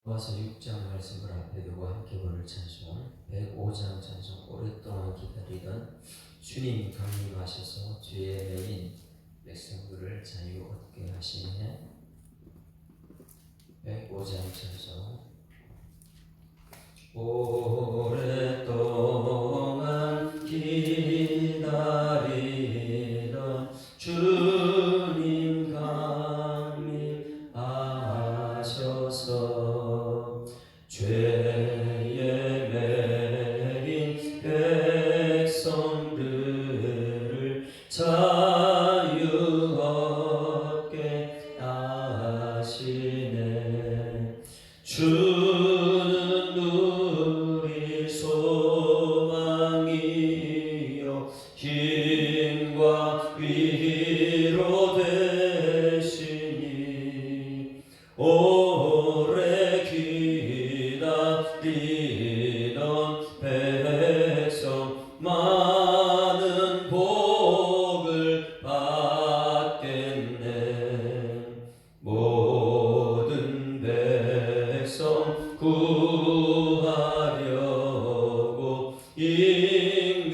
로마서 6장 말씀을 앞에 두고 함께 부를 찬송 105장 찬송. 오랫동안 기다리던 주님 강림하셔서 죄에 매인 백성들을 자유 얻게 하시네. 105장 찬송. 오랫동안 기다리던 주님 강림하셔서 죄에 매인 백성들을 자유 얻게 하시네. 주는 우리 소망이요 힘과 위로 되시니 오래 기다리던 백성 많은 복을 받겠네. 모든 백성 구하려고 임금으로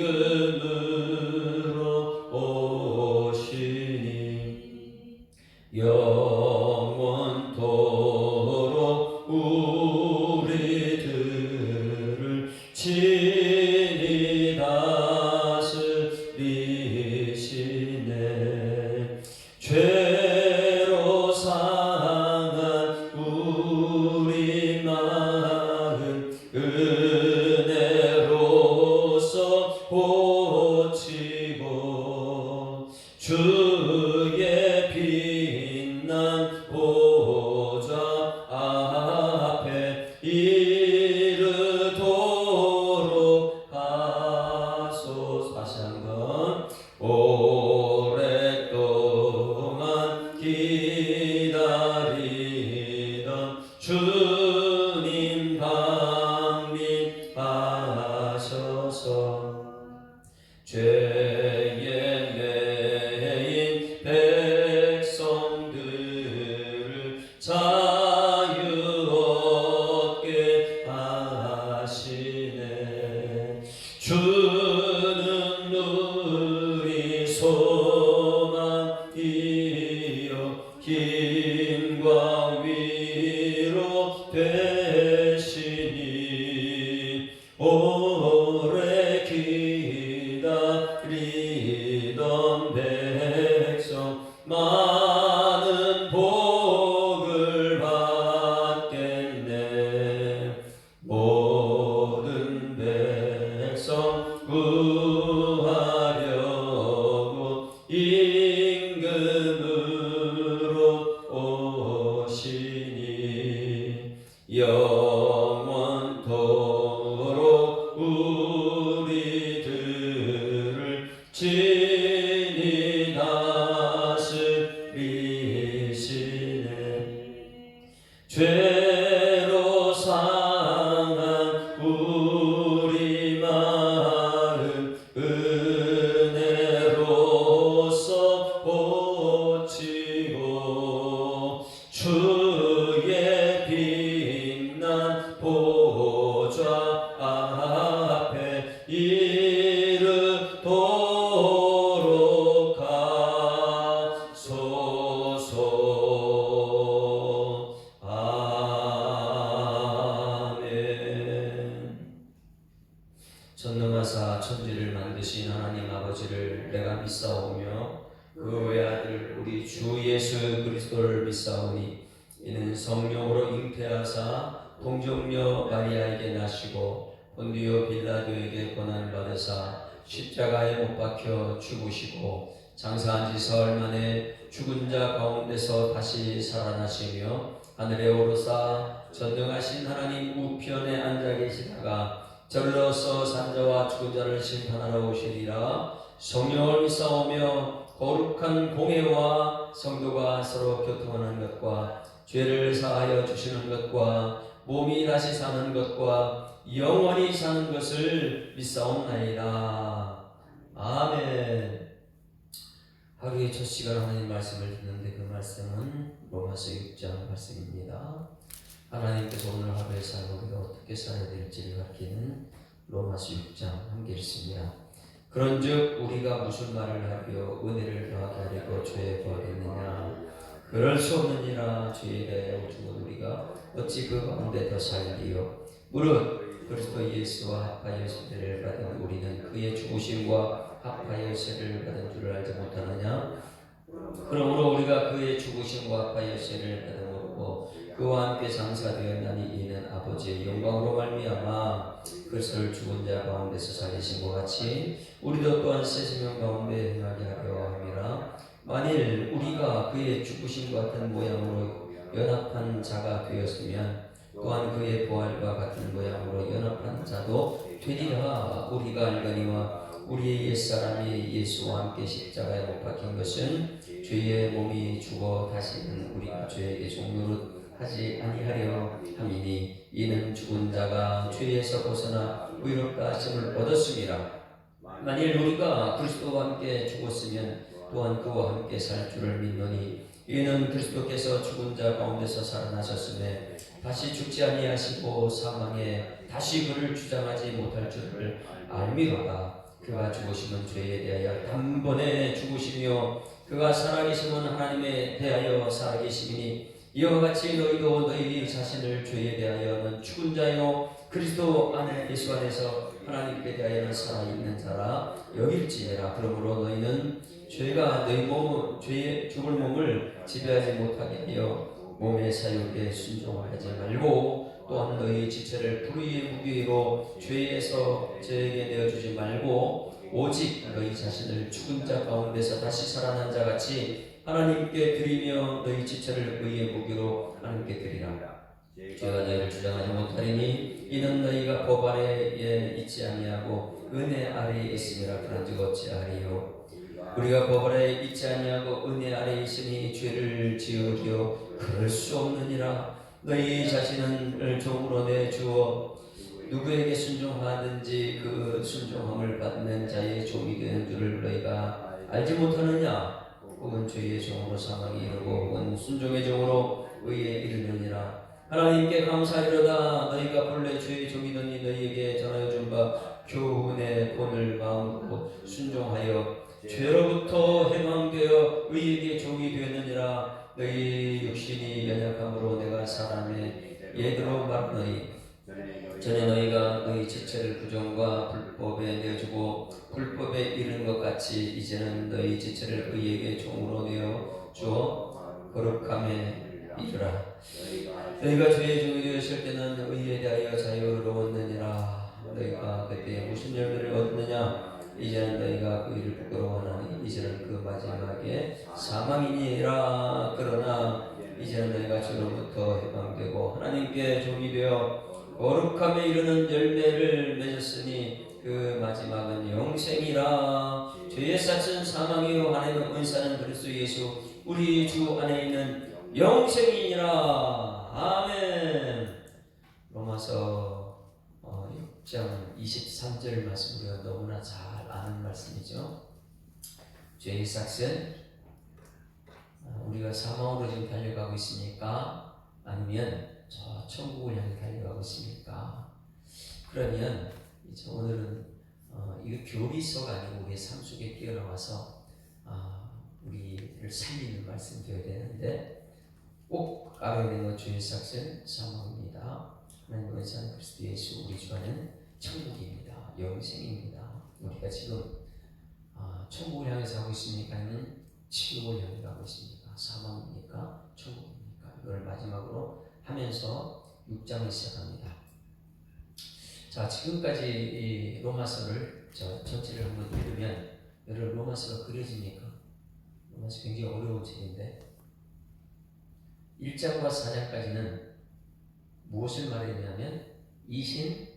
오시니 영원토록 우리들을 친히 다스리시네. 죄로 상한 우리 마음 은혜로서 고치고 주의 빛난 보좌 앞에 이르도록 하소서. 다시 한번. 오랫동안 기다리던 주님 강림하셔서 죄에 매인 백성들을 자유 얻게 하시네. 주는 우리 소망이요 힘과 위로 되시니 오래 기다리던 백성 많은 복을 받겠네. 모든 백성 구하려고 임금으로 오시니 영원토록 우리들을 친히 다스리시네. 죄로 상한 우리 마음 은혜로서 고치고 주의 빛난 보좌 앞에 이르도록 하소서. 아멘. 전능하사 천지를 만드신 하나님 아버지를 내가 믿사오며 그 외아들 우리 주 예수 그리스도를 믿사오니 이는 성령으로 잉태하사 동정녀 마리아에게 나시고 본디오 빌라도에게 고난을 받으사 십자가에 못 박혀 죽으시고 장사한 지 사흘 만에 죽은 자 가운데서 다시 살아나시며 하늘에 오르사 전능하신 하나님 우편에 앉아 계시다가 저리로서 산자와 죽은 자를 심판하러 오시리라. 성령을 믿사오며 거룩한 공회와 성도가 서로 교통하는 것과 죄를 사하여 주시는 것과 몸이 다시 사는 것과 영원히 사는 것을 믿사옵나이다. 아멘. 하루의 첫 시간 하나님 말씀을 듣는데 그 말씀은 로마서 6장 말씀입니다. 하나님께서 오늘 하루의 삶을 우리가 어떻게 살아야 될지를 가르치는 로마서 6장 함께 읽습니다. 그런즉 우리가 무슨 말을 하려 은혜를 더하게 하려고 죄에 거하겠느냐? 그럴 수 없느니라. 죄에 대하여 죽은 우리가 어찌 그 가운데 더 살리요? 무릇 그리스도 예수와 합하여 세례를 받은 우리는 그의 죽으심과 합하여 세례를 받은 줄을 알지 못하느냐? 그러므로 우리가 그의 죽으심과 합하여 세례를 받음으로 그와 함께 장사되었나니 이는 아버지의 영광으로 말미암아 그리스도를 죽은 자 가운데서 살리신 것 같이 우리도 또한 새 생명 가운데 행하게 하려 함이라. 만일 우리가 그의 죽으심과 같은 모양으로 연합한 자가 되었으면 또한 그의 부활과 같은 모양으로 연합한 자도 되리라. 우리가 알거니와 우리의 옛사람이 예수와 함께 십자가에 못 박힌 것은 죄의 몸이 죽어 다시는 우리가 죄에게 종노릇 하지 아니하려 함이니 이는 죽은 자가 죄에서 벗어나 의롭다 하심을 얻었음이라. 만일 우리가 그리스도와 함께 죽었으면 또한 그와 함께 살 줄을 믿노니 이는 그리스도께서 죽은 자 가운데서 살아나셨음에 다시 죽지 아니하시고 사망에 다시 그를 주장하지 못할 줄을 알미로다. 그가 죽으심은 죄에 대하여 단번에 죽으시며 그가 살아계심은 하나님에 대하여 살아계심이니 이와 같이 너희도 너희 자신을 죄에 대하여는 죽은 자요 그리스도 안에 예수 안에서 하나님께 대하여는 살아있는 자라 여길지니라. 그러므로 너희는 죄가 너희 죄의 죽을 몸을 지배하지 못하게 하여 몸의 사욕에 순종하지 말고 또한 너희 지체를 불의의 무기로 죄에서 죄에게 내어주지 말고 오직 너희 자신을 죽은 자 가운데서 다시 살아난 자 같이 하나님께 드리며 너희 지체를 의의 무기로 하나님께 드리라. 죄가 너희를 주장하지 못하리니 이는 너희가 법 아래에 있지 아니하고 은혜 아래에 있음이라. 그런즉 어찌하리요? 우리가 법 아래에 있지 아니하고 은혜 아래에 있으니 죄를 지으리요? 그럴 수 없느니라. 너희 자신을 종으로 내주어 누구에게 순종하든지 그 순종함을 받는 자의 종이 되는 줄을 너희가 알지 못하느냐? 혹은 죄의 종으로 사망에 이르고 혹은 순종의 종으로 의에 이르느니라. 하나님께 감사하리로다. 너희가 본래 죄의 종이더니 너희에게 전하여 준 바 교훈의 본을 마음으로 순종하여 죄로부터 해방되어 의에게 종이 되었느니라. 너희 육신이 연약함으로 내가 사람의 예대로 말하노니 전에 너희가 너희 지체를 부정과 불법에 내어주고 불법에 이른 것 같이 이제는 너희 지체를 의에게 종으로 내어 주어 거룩함에 이르라. 너희가 죄의 종이 되었을 때는 의에 대하여 자유로웠느니라. 너희가 그때 무슨 열매를 얻느냐? 이제는 너희가 그 일을 부끄러워하나니 이제는 그 마지막에 사망이니라. 그러나 이제는 너희가 죄로부터 해방되고 하나님께 종이 되어 거룩함에 이르는 열매를 맺었으니 그 마지막은 영생이라. 죄의 싹은 사망이요 하나님의 은사는 그리스도 예수 우리 주 안에 있는 영생이니라. 아멘. 로마서 6장 23절 말씀 우리가 너무나 잘 아는 말씀이죠. 죄의 싹은 우리가 사망으로 지금 달려가고 있습니까? 아니면 저 천국을 향해 달려가고 있습니까? 그러면 이제 오늘은 이거 교리서가 아니고 우리의 삶 속에 뛰어나와서 우리를 살리는 말씀이 되어야 되는데 꼭 알아야 되는 건 죄의 삭은 사망입니다. 하나님의 은사는 그리스도 예수 우리 주 안에는 천국입니다. 영생입니다. 우리가 지금 천국을 향해서 가고 있습니까? 아니면 지옥을 향해 가고 있습니까? 사망입니까? 천국입니까? 이걸 마지막으로 하면서 6장을 시작합니다. 자, 지금까지 이 로마서를 전체를 한번 읽으면 여러분 로마서가 그려집니까? 로마서 굉장히 어려운 책인데 1장과 4장까지는 무엇을 말했냐면 이신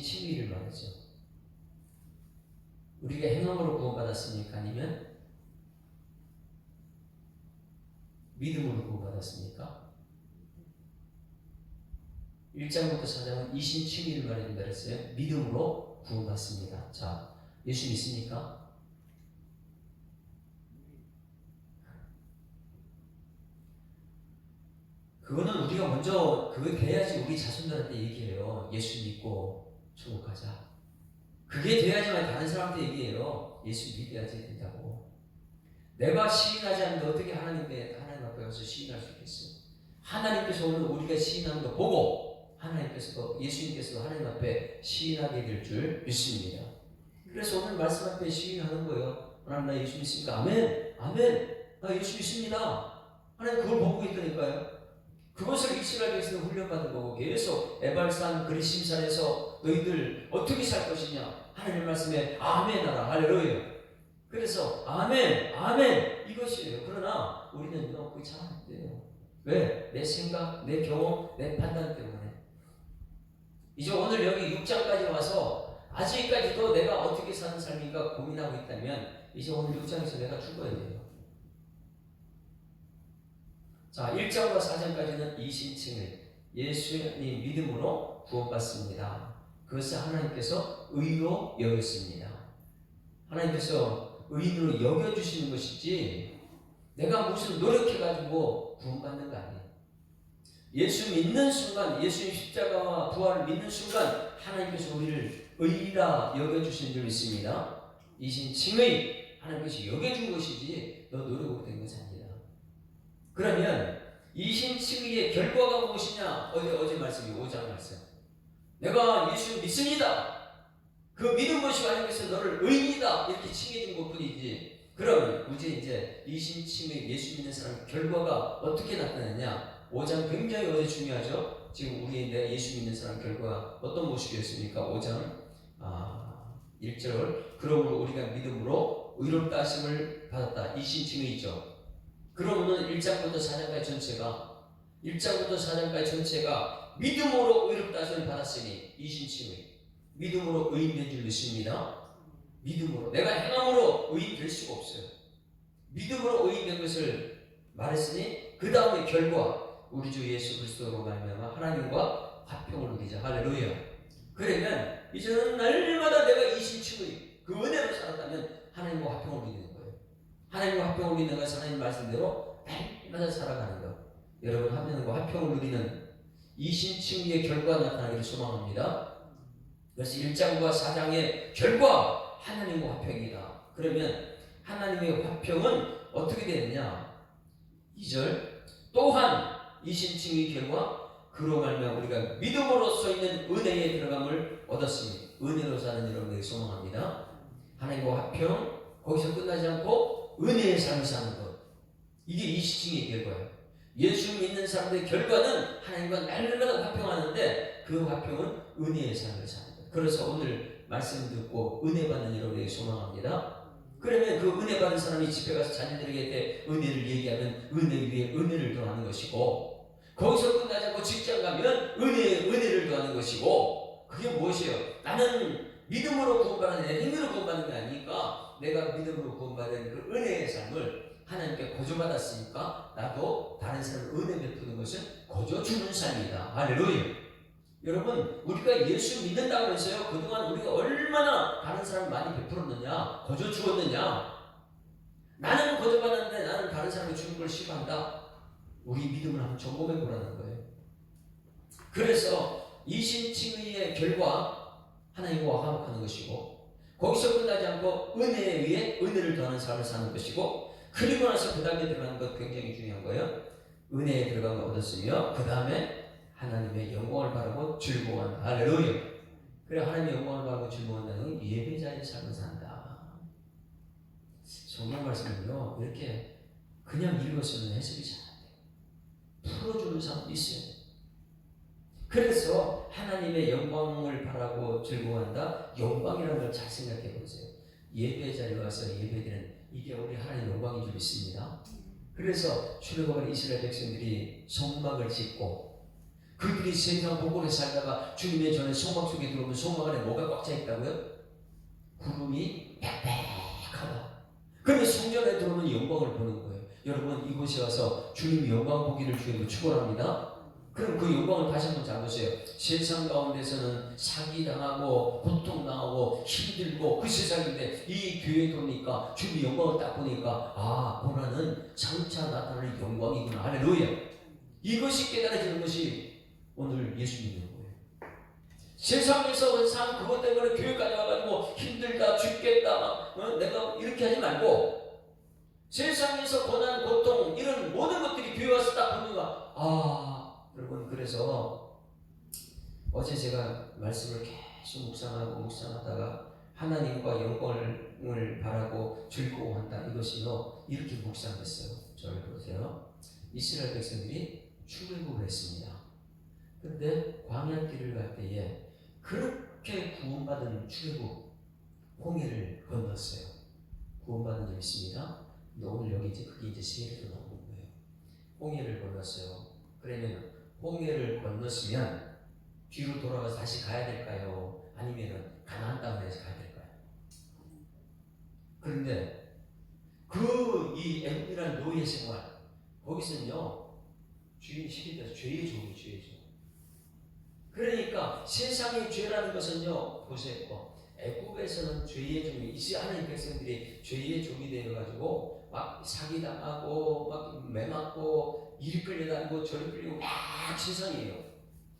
칭의를 말하죠. 우리가 행함으로 구원받았습니까? 아니면 믿음으로 구원받았습니까? 1장부터 4장은 이신 칭의를 말해준다 그랬어요. 믿음으로 구원받습니다. 자, 예수 믿습니까? 그거는 우리가 먼저 그거 돼야지 우리 자손들한테 얘기해요. 예수 믿고 천국 가자. 그게 돼야지만 다른 사람한테 얘기해요. 예수 믿어야지 된다고. 내가 시인하지 않는데 어떻게 하나님 앞에 가서 시인할 수 있겠어요? 하나님께서 오늘 우리가 시인하는 거 보고 하나님께서도 예수님께서도 하나님 앞에 시인하게 될 줄 믿습니다. 그래서 오늘 말씀 앞에 시인하는 거예요. 하나님 나 예수 믿습니까? 아멘. 아멘. 나 예수 믿습니다. 하나님 그걸 보고 있다니까요. 그것을 이스라엘 백성은 훈련받은 거고 계속 에발산 그리심산에서 너희들 어떻게 살 것이냐 하나님 말씀에 아멘 하라 할렐루야. 그래서 아멘 아멘 이것이에요. 그러나 우리는요 그게 잘 안 돼요. 왜? 내 생각, 내 경험, 내 판단 때문에. 이제 오늘 여기 6장까지 와서 아직까지도 내가 어떻게 사는 삶인가 고민하고 있다면 이제 오늘 6장에서 내가 죽어야 돼요. 자, 1장과 4장까지는 이신칭을 예수님 믿음으로 구원받습니다. 그것을 하나님께서 의로 여겼습니다. 하나님께서 의인으로 여겨주시는 것이지 내가 무슨 노력해가지고 구원받는 거 아니에요. 예수 믿는 순간, 예수님 십자가와 부활을 믿는 순간 하나님께서 우리를 의라 여겨주시는 줄 믿습니다. 이신칭의 하나님께서 여겨준 것이지 너 노력으로 된 것이 아니라. 그러면 이신칭의의 결과가 무엇이냐? 어제 말씀이 5장 말씀. 내가 예수 믿습니다. 그 믿은 것이 하나님께서 너를 의인이다 이렇게 칭해준 것뿐이지. 그럼 이제 이신칭의 예수 믿는 사람 결과가 어떻게 나타나냐? 5장 굉장히 어제 중요하죠. 지금 내가 예수 믿는 사람 결과가 어떤 모습이었습니까? 5장 1절 그러므로 우리가 믿음으로 의롭다 하심을 받았다. 이신칭의죠. 그러면은 1장부터 4장까지 전체가 믿음으로 의롭다 하심을 받았으니 이신칭의 믿음으로 의인 된 줄 믿습니다. 믿음으로 내가 행함으로 의인 될 수가 없어요. 믿음으로 의인 된 것을 말했으니 그 다음에 결과 우리 주 예수 그리스도로 말미암아 하나님과 화평을 누리자. 할렐루야. 그러면 이제는 날마다 내가 이신칭의 그 은혜로 살았다면 하나님과 화평을 누리는 거예요. 하나님과 화평을 누리는 것은 하나님 말씀대로 날마다 살아가는 것. 여러분 하나님과 화평을 누리는 이신칭의의 결과가 나타나기를 소망합니다. 그래서 1장과 4장의 결과 하나님과 화평이다. 그러면 하나님의 화평은 어떻게 되느냐? 2절 또한 이신칭의 결과 그로 말미암아 우리가 믿음으로써 있는 은혜에 들어감을 얻었으니 은혜로 사는 여러분에게 소망합니다. 하나님과 화평 거기서 끝나지 않고 은혜의 삶을 사는 것. 이게 이신칭의 결과예요. 예수 믿는 사람들의 결과는 하나님과 날마다 화평하는데 그 화평은 은혜의 삶을 사는 것. 그래서 오늘 말씀 듣고 은혜 받는 여러분에게 소망합니다. 그러면 그 은혜 받은 사람이 집에 가서 자녀들에게 은혜를 얘기하면 은혜 위에 은혜를 더하는 것이고 거기서 끝나지 않고 직장 가면 은혜를 더하는 것이고 그게 무엇이에요? 나는 믿음으로 구원받는 행위로 구원받는 게 아니니까 내가 믿음으로 구원받은 그 은혜의 삶을 하나님께 거저받았으니까 나도 다른 사람을 은혜 베푸는 것은 거저주는 삶이다. 할렐루야. 여러분 우리가 예수 믿는다고 하면서요 그동안 우리가 얼마나 다른 사람을 많이 베풀었느냐 거저 주었느냐. 나는 거저받았는데 나는 다른 사람이 주는 걸 싫어한다. 우리 믿음을 한번 점검해 보라는 거예요. 그래서 이신칭의의 결과 하나님과 화목하는 것이고 거기서 끝나지 않고 은혜에 의해 은혜를 더하는 삶을 사는 것이고 그리고 나서 그 다음에 들어가는 것 굉장히 중요한 거예요. 은혜에 들어가는 걸 얻었으며 그 다음에 하나님의 영광을 바라고 즐거워한다. 할렐루야. 그래 하나님의 영광을 바라고 즐거워한다는 건 예배자의 삶을 산다. 정말 말씀은요 이렇게 그냥 읽었으면 해석이 잘 안 돼요. 풀어주는 사람도 있어야 돼요. 그래서 하나님의 영광을 바라고 즐거워한다. 영광이라는 걸 잘 생각해 보세요. 예배자에 와서 예배드리는 이게 우리 하나님의 영광인 줄 믿습니다. 그래서 출애굽한 이스라엘 백성들이 성막을 짓고 그들이 세상 복골에 살다가 주님의 전에 성막 속에 들어오면 성막 안에 뭐가 꽉 차 있다고요? 구름이 빽빽하다. 그러면 성전에 들어오면 영광을 보는 거예요. 여러분 이곳에 와서 주님의 영광 보기를 주님으로 축원합니다. 그럼 그 영광을 다시 한번 잡으세요. 세상 가운데서는 사기당하고 고통당하고 힘들고 그 세상인데 이 교회에 오니까 주님의 영광을 딱 보니까 보라는 장차 나타날 영광이구나. 할렐루야. 이것이 깨달아지는 것이 오늘 예수 믿는 거예요. 세상에서 산 그것 때문에 교회까지 와가지고 힘들다 죽겠다 내가 이렇게 하지 말고 세상에서 고난 고통 이런 모든 것들이 교회 와서 딱 보니까 여러분 그래서 어제 제가 말씀을 계속 묵상하다가 하나님과 영광을 바라고 즐거워한다 이것이요 이렇게 묵상했어요. 저를 보세요. 이스라엘 백성들이 출애굽을 했습니다. 그런데 광야길을 갈 때에 그렇게 구원받은 출애굽 홍해를 건넜어요. 구원받은 점 있습니다. 근데 오늘 여기 이제 그게 이제 세례로 나오는 거예요. 홍해를 건넜어요. 그러면 홍해를 건넜으면 뒤로 돌아가서 다시 가야 될까요? 아니면은 가나안 땅에서 가야 될까요? 그런데 이 애굽이라는 노예 생활 거기서는요 주인 시키면서 죄의 종이 죄의 종. 그러니까 세상의 죄라는 것은요 보세요. 애굽에서는 죄의 종이 하나님 백성들이 죄의 종이 되어가지고 막 사기당하고 막 매맞고 이리 끌려다니고 저리 끌리고 막 세상이에요.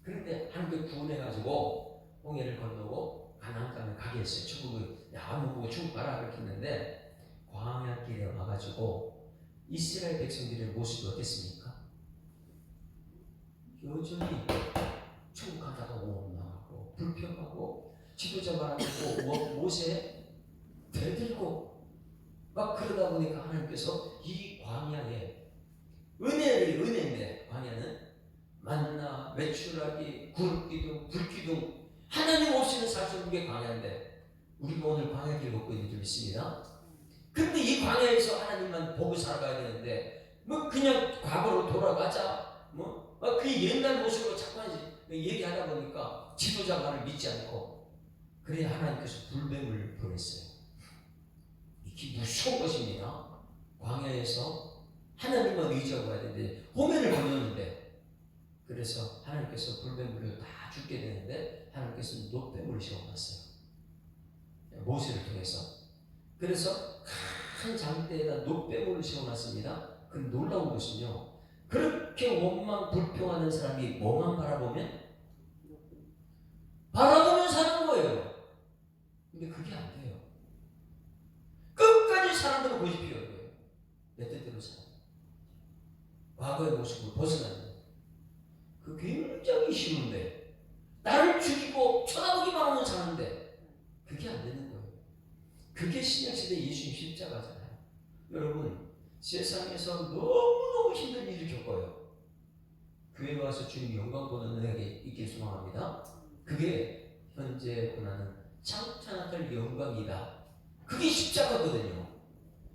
그런데 하나님께 구원해가지고 홍해를 건너고 가나안 땅에 가게 했어요. 천국을 한번 보고 천국 가라 그렇게 했는데 광야길에 와가지고 이스라엘 백성들의 모습이 어땠습니까? 여전히 천국 가다가 원망하고 불평하고 지도자 말하고 모세 대들고 막 그러다 보니까 하나님께서 이 광야에 은혜인데 광야는 만나, 메추라기, 구름기둥, 불기둥 하나님 없이는 살 수 없는 게 광야인데 우리가 오늘 광야길 걷고 있는 줄 믿습니다. 근데 이 광야에서 하나님만 보고 살아가야 되는데 그냥 과거로 돌아가자 그 옛날 모습으로 자꾸 얘기하다 보니까 지도자 말을 믿지 않고 그래야 하나님께서 불뱀을 보냈어요. 이게 무서운 것입니다. 광야에서 하나님만 의지하고 가야 되는데 홍해를 건넜는데 그래서 하나님께서 불뱀물로 다 죽게 되는데 하나님께서 노뱀물을 세워놨어요. 모세를 통해서. 그래서 큰 장대에다 노뱀물을 세워놨습니다. 그 놀라운 것은요. 그렇게 원망 불평하는 사람이 뭐만 바라보면 사는 거예요. 근데 그게 안 돼요. 끝까지 사람들을 보십시오. 내 뜻대로 살아. 과거의 모습을 벗어나는 거예요. 그 굉장히 쉬운데 나를 죽이고 쳐다보기만 하면 사는데 그게 안 되는 거예요. 그게 신약시대 예수님 십자가잖아요. 여러분 세상에서 너무너무 힘든 일을 겪어요. 교회 와서 주님 영광 보는 은혜가 있길 소망합니다. 그게 현재 고난은 창탄할 영광이다. 그게 십자가거든요.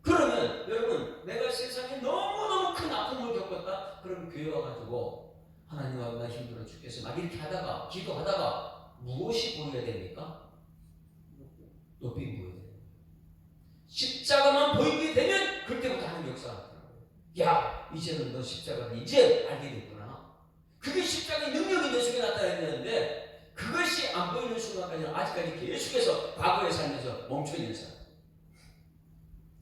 그러면 여러분 내가 세상에 너무너무 큰 아픔을 겪었다. 그럼 교회 와가지고 하나님 나 힘들어 죽겠어 막 이렇게 하다가 기도하다가 무엇이 보여야 됩니까? 높이 보여야 돼요. 십자가만 보이게 되면 그때부터 하는 역사가 나타나요. 야 이제는 너 십자가를 이제 알게 됐구나. 그게 십자가의 능력이 내 속에 나타났는데 그것이 안 보이는 순간까지는 아직까지 계속해서 과거에 살면서 멈춰있는 사람.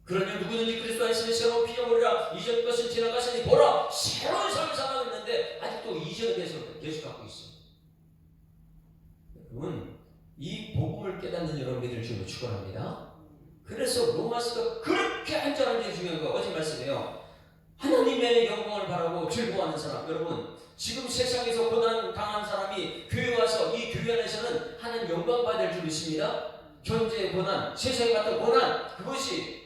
그러니 누구든지 그리스도 안에서 새로운 피조물이라 이전 것은 지나갔으니 보라 새로운 삶을 살아가고 있는데 아직도 이전에 대해서 계속 갖고 있어요. 여러분 이 복음을 깨닫는 여러분들을 주로 축원합니다. 그래서 로마서가 그렇게 안전한 게 중요한 거예요. 어제 말씀해요. 하나님의 영광을 바라고 즐거워하는 사람. 여러분 지금 세상에서 고난 당한 사람이 교회 와서 이 교회 안에서는 하나님 영광 받을 줄 믿습니다. 현재의 고난, 세상에 같은 고난 그것이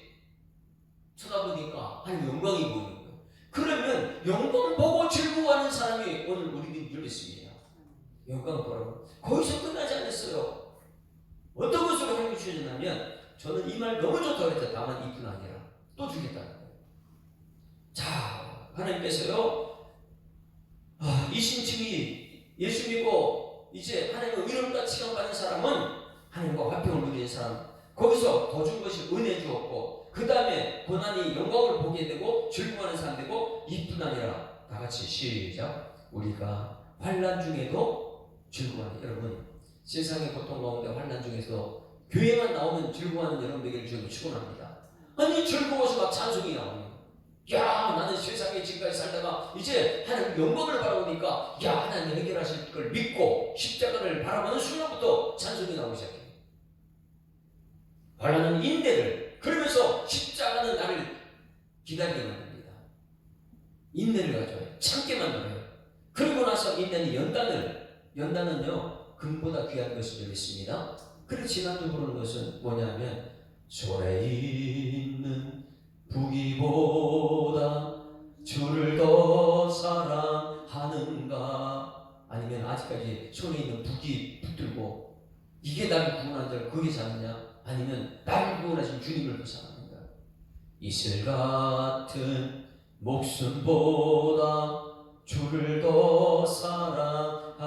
쳐다보니까 하나님 영광이 보이는 거예요. 그러면 영광 보고 즐거워하는 사람이 오늘 우리 늘 있습니다. 영광 보라고. 거기서 끝나지 않았어요. 어떤 것으로 하나님이 주셨냐면 저는 이 말 너무 좋다고 했죠. 다만 이뿐 아니라 또 주겠다는 거예요. 자, 하나님께서요 이신층이 예수 믿고 이제 하나님과 위로가 치감받는 사람은 하나님과 화평을 누리는 사람 거기서 더 준 것이 은혜 주었고 그 다음에 고난이 영광을 보게 되고 즐거워하는 사람 되고 이뿐 아니라 다 같이 시작 우리가 환난 중에도 즐거워하는 여러분 세상의 고통 가운데 환난 중에서 교회만 나오면 즐거워하는 여러분에게 주님을 축원합니다. 아니 즐거워서 막 찬송이 나오는 야, 나는 세상에 지금까지 살다가 이제 하나님 영광을 바라보니까 야, 하나님 해결하실 걸 믿고 십자가를 바라보는 순간부터 찬송이 나오기 시작해요. 환난은 인내를, 그러면서 십자가는 나를 기다리게 만듭니다. 인내를 가져와요. 참게 만들어요. 그리고 나서 인내는 연단은요 금보다 귀한 것을 여겼습니다. 그리고 지난주 부르는 것은 뭐냐면 손에 있는 부귀보다 주를 더 사랑하는가, 아니면 아직까지 손에 있는 부귀 붙들고 이게 나를 구원한 줄 그게 잡느냐, 아니면 나를 구원하신 주님을 더 사랑하는가. 이슬 같은 목숨보다 주를 더 사랑하는가.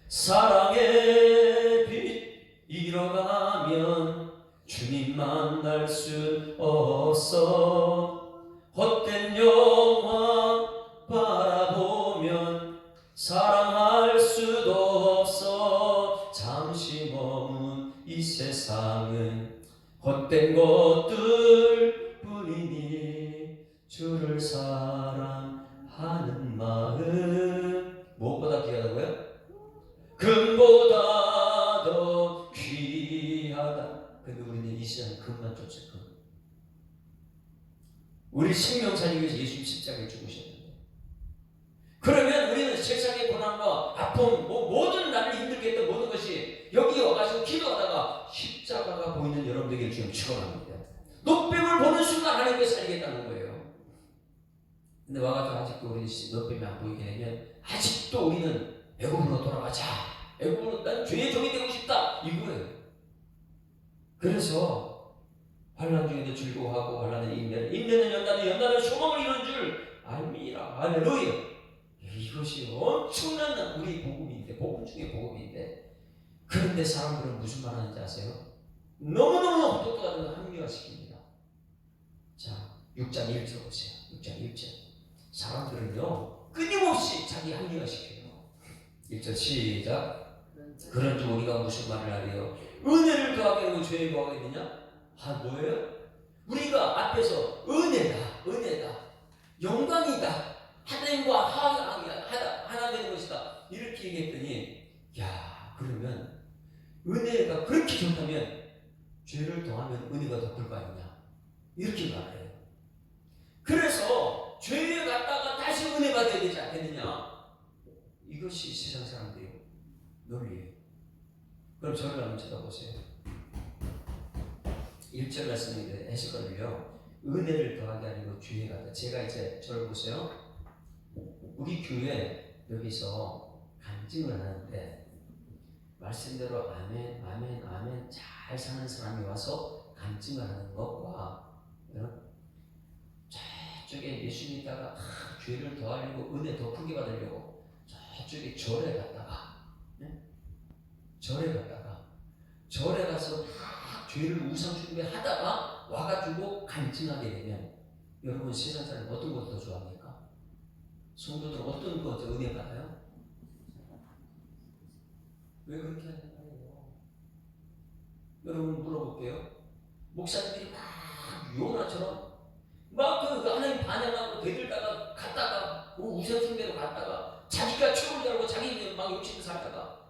사랑의 빛 잃어가면 주님 만날 수 없어. 헛된 영화 바라보면 사랑할 수도 없어. 잠시 머문 이 세상은 헛된 것들 뿐이니 주를 사랑하는 마음 무엇보다 귀하다고요? 금보다 더 귀하다. 근데 우리는 이 시간 금만 쫓을 금. 우리 생명 살리기 위해서 예수님 십자가에 죽으셨는데, 그러면 우리는 세상의 고난과 아픔, 모든 나를 힘들게 했던 모든 것이 여기 와가지고 기도하다가 십자가가 보이는 여러분들에게 지금 축원합니다. 노뱀을 보는 순간 하나님께 살리겠다는 거예요. 근데 와가지고 아직도 우리 노뱀이 안 보이게 되면 아직도 우리는 애굽으로 돌아가자. 애굽으로 난 죄의 종이 되고 싶다. 이거예요. 그래서 환난 중에도 즐거워하고 환난은 인내는 연단은 소망을 이루는 줄 알미라. 할렐루야. 이것이 엄청난 우리 복음인데, 복음 중에 복음인데, 그런데 사람들은 무슨 말 하는지 아세요? 너무너무 똑똑하다고 합리화시킵니다. 자, 6장 1절 보세요. 6장 1절. 사람들은요 끊임없이 자기 합리화시켜요. 1절 시작. 그런즉 우리가 무슨 말을 하리요? 은혜를 더하게 하고 죄를 더하겠느냐? 뭐예요? 우리가 앞에서 은혜다, 영광이다, 하나님과 하나 되는 것이다 이렇게 얘기했더니, 야, 그러면 은혜가 그렇게 좋다면 죄를 더하면 은혜가 더 클 거 아니냐, 이렇게 말해요. 그래서 죄에 갔다가 다시 은혜 받아야 되지 않겠느냐, 이것이 세상 사람들의 논리예요. 그럼 저를 한번 쳐다보세요. 1절 말씀인데 해석하면요, 은혜를 더하게 아니고 죄에 가다. 제가 이제 저를 보세요. 우리 교회 여기서 간증을 하는데 말씀대로 아멘 아멘 아멘 잘 사는 사람이 와서 간증을 하는 것과 저쪽에 예수 믿다가 죄를 더하려고 은혜 더 크게 받으려고 저쪽에 절에 갔다가 절에 가서 죄를 우상 숭배하다가 와가지고 간증하게 되면, 여러분 세상 사람 어떤 것을 더 좋아합니까? 성도들은 어떤 것 은혜 받아요? 왜 그렇게 하는 거예요? 여러분 물어볼게요. 목사님들이 막 요나처럼 막 그 하나님 반영하고 대들다가 갔다가 우상 숭배로 갔다가 자기가 최고를 알고 자기 막 욕심을 살다가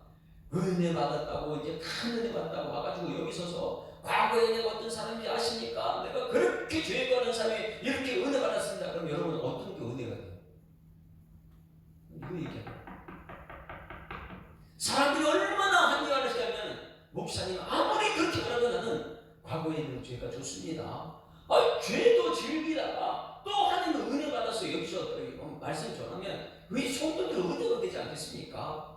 은혜 받았다고, 이제 큰 은혜 받았다고 와가지고 여기 서서 과거에 내가 어떤 사람인지 아십니까? 내가 그렇게 죄에 가는 사람이 이렇게 은혜 받았습니다. 그럼 여러분 어떤 게 은혜가 돼요? 이거 얘기해요. 사람들이 얼마나 합리화를 시키면, 목사님 아무리 그렇게 말하면 나는 과거에 있는 죄가 좋습니다. 죄도 즐기다가 또 하나님은 은혜 받아서 여기서 말씀 전하면 왜 성도들 은혜가 되지 않겠습니까?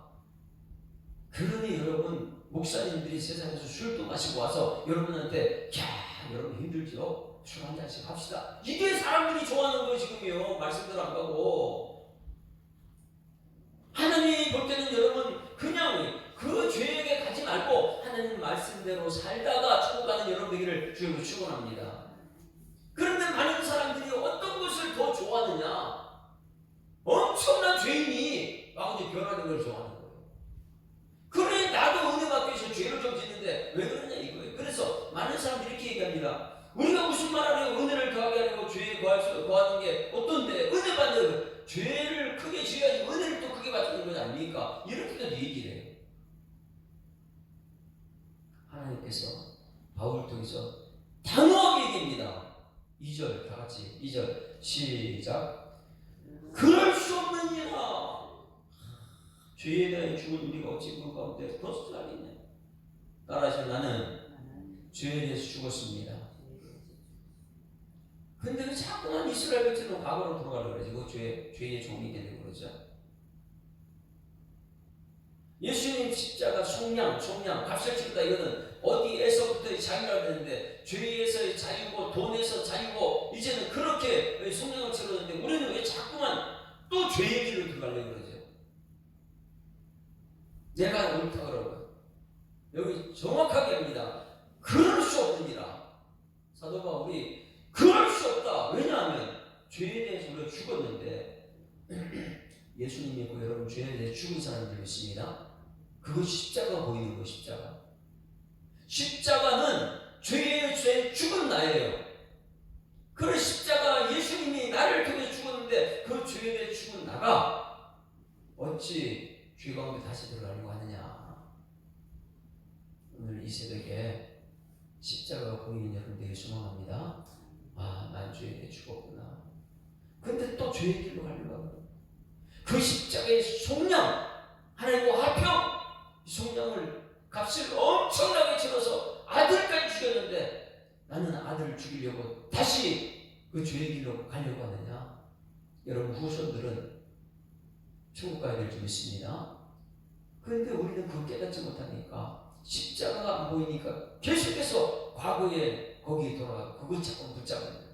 그러니 여러분, 목사님들이 세상에서 술도 마시고 와서 여러분한테 야, 여러분 힘들죠? 술 한 잔씩 합시다. 이게 사람들이 좋아하는 거예요. 지금요. 말씀대로 안 가고. 하나님이 볼 때는 여러분 그냥 그 죄에게 가지 말고 하나님 말씀대로 살다가 천국 가는 여러분 되기를 주님으로 축원합니다. 그런데 많은 사람들이 어떤 것을 더 좋아하느냐? 엄청난 죄인이 와서 변하는 걸 좋아하는 거예요. 그래, 나도 은혜 받기 위해서 죄를 좀 짓는데 왜 그러냐 이거예요. 그래서 많은 사람들이 이렇게 얘기합니다. 우리가 무슨 말하려고 은혜를 더하게 하려고 아닙니까? 이렇게도 얘기를 해요. 하나님께서 바울을 통해서 단호하게 얘기합니다. 2절 다 같이 2절 시작. 그럴 수 없느니라. 죄에 대해 죽은 우리가 어찌 그 가운데 벌써 살겠냐. 따라서 나는 죄에 대해서 죽었습니다. 근데 왜 자꾸만 이스라엘 백성은 과거로 돌아가려고 그러지? 죄의 종이 되는 거죠. 예수님 십자가 속량, 값을 치르다 이거는 어디에서부터의 자유라고 했는데 죄에서의 자유고 돈에서 자유고 이제는 그렇게 속량을 치르는데 우리는 왜 자꾸만 또 죄의 길로 들어가려고 그러죠? 내가 옳다 그러고 여기 정확하게 합니다. 그럴 수 없느니라. 사도 바울이 그럴 수 없다. 왜냐하면 죄에 대해서 우리가 죽었는데 예수님 믿고 여러분 죄에 대해 죽은 사람들 있습니다. 그거 십자가 보이는 거 십자가. 십자가는 죄에 죽은 나예요. 그 십자가 예수님이 나를 통해 죽었는데 그 죄에 대해 죽은 나가 어찌 죄 가운데 다시 들어가려고 하느냐. 오늘 이 새벽에 십자가가 보이는 여러분들에게 소망합니다. 아, 난 죄에 대해 죽었구나. 근데 또 죄의 길로 가려고 하고 그 십자가의 속량 하나님과 화평 이 속량을 값을 엄청나게 치러서 아들까지 죽였는데 나는 아들을 죽이려고 다시 그 죄의 길로 가려고 하느냐. 여러분 후손들은 천국 가야 될 줄 믿습니다. 그런데 우리는 그걸 깨닫지 못하니까 십자가가 안 보이니까 계속해서 과거에 거기에 돌아가고 그걸 자꾸 붙잡는 거예요.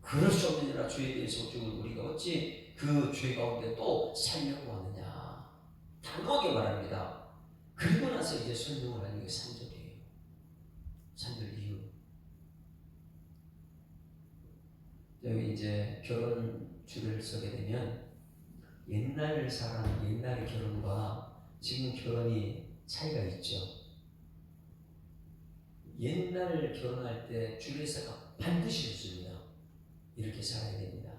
그럴 수 없느니라. 죄에 대해서 죽은 우리가 어찌 그 죄 가운데 또 살려고 하느냐. 단호하게 말합니다. 그리고 나서 이제 설명을 하는 게 3절이에요. 3절 이유. 여기 이제 결혼 줄을 서게 되면 옛날 사람, 옛날의 결혼과 지금 결혼이 차이가 있죠. 옛날 결혼할 때 주례사가 반드시 있습니다. 이렇게 살아야 됩니다.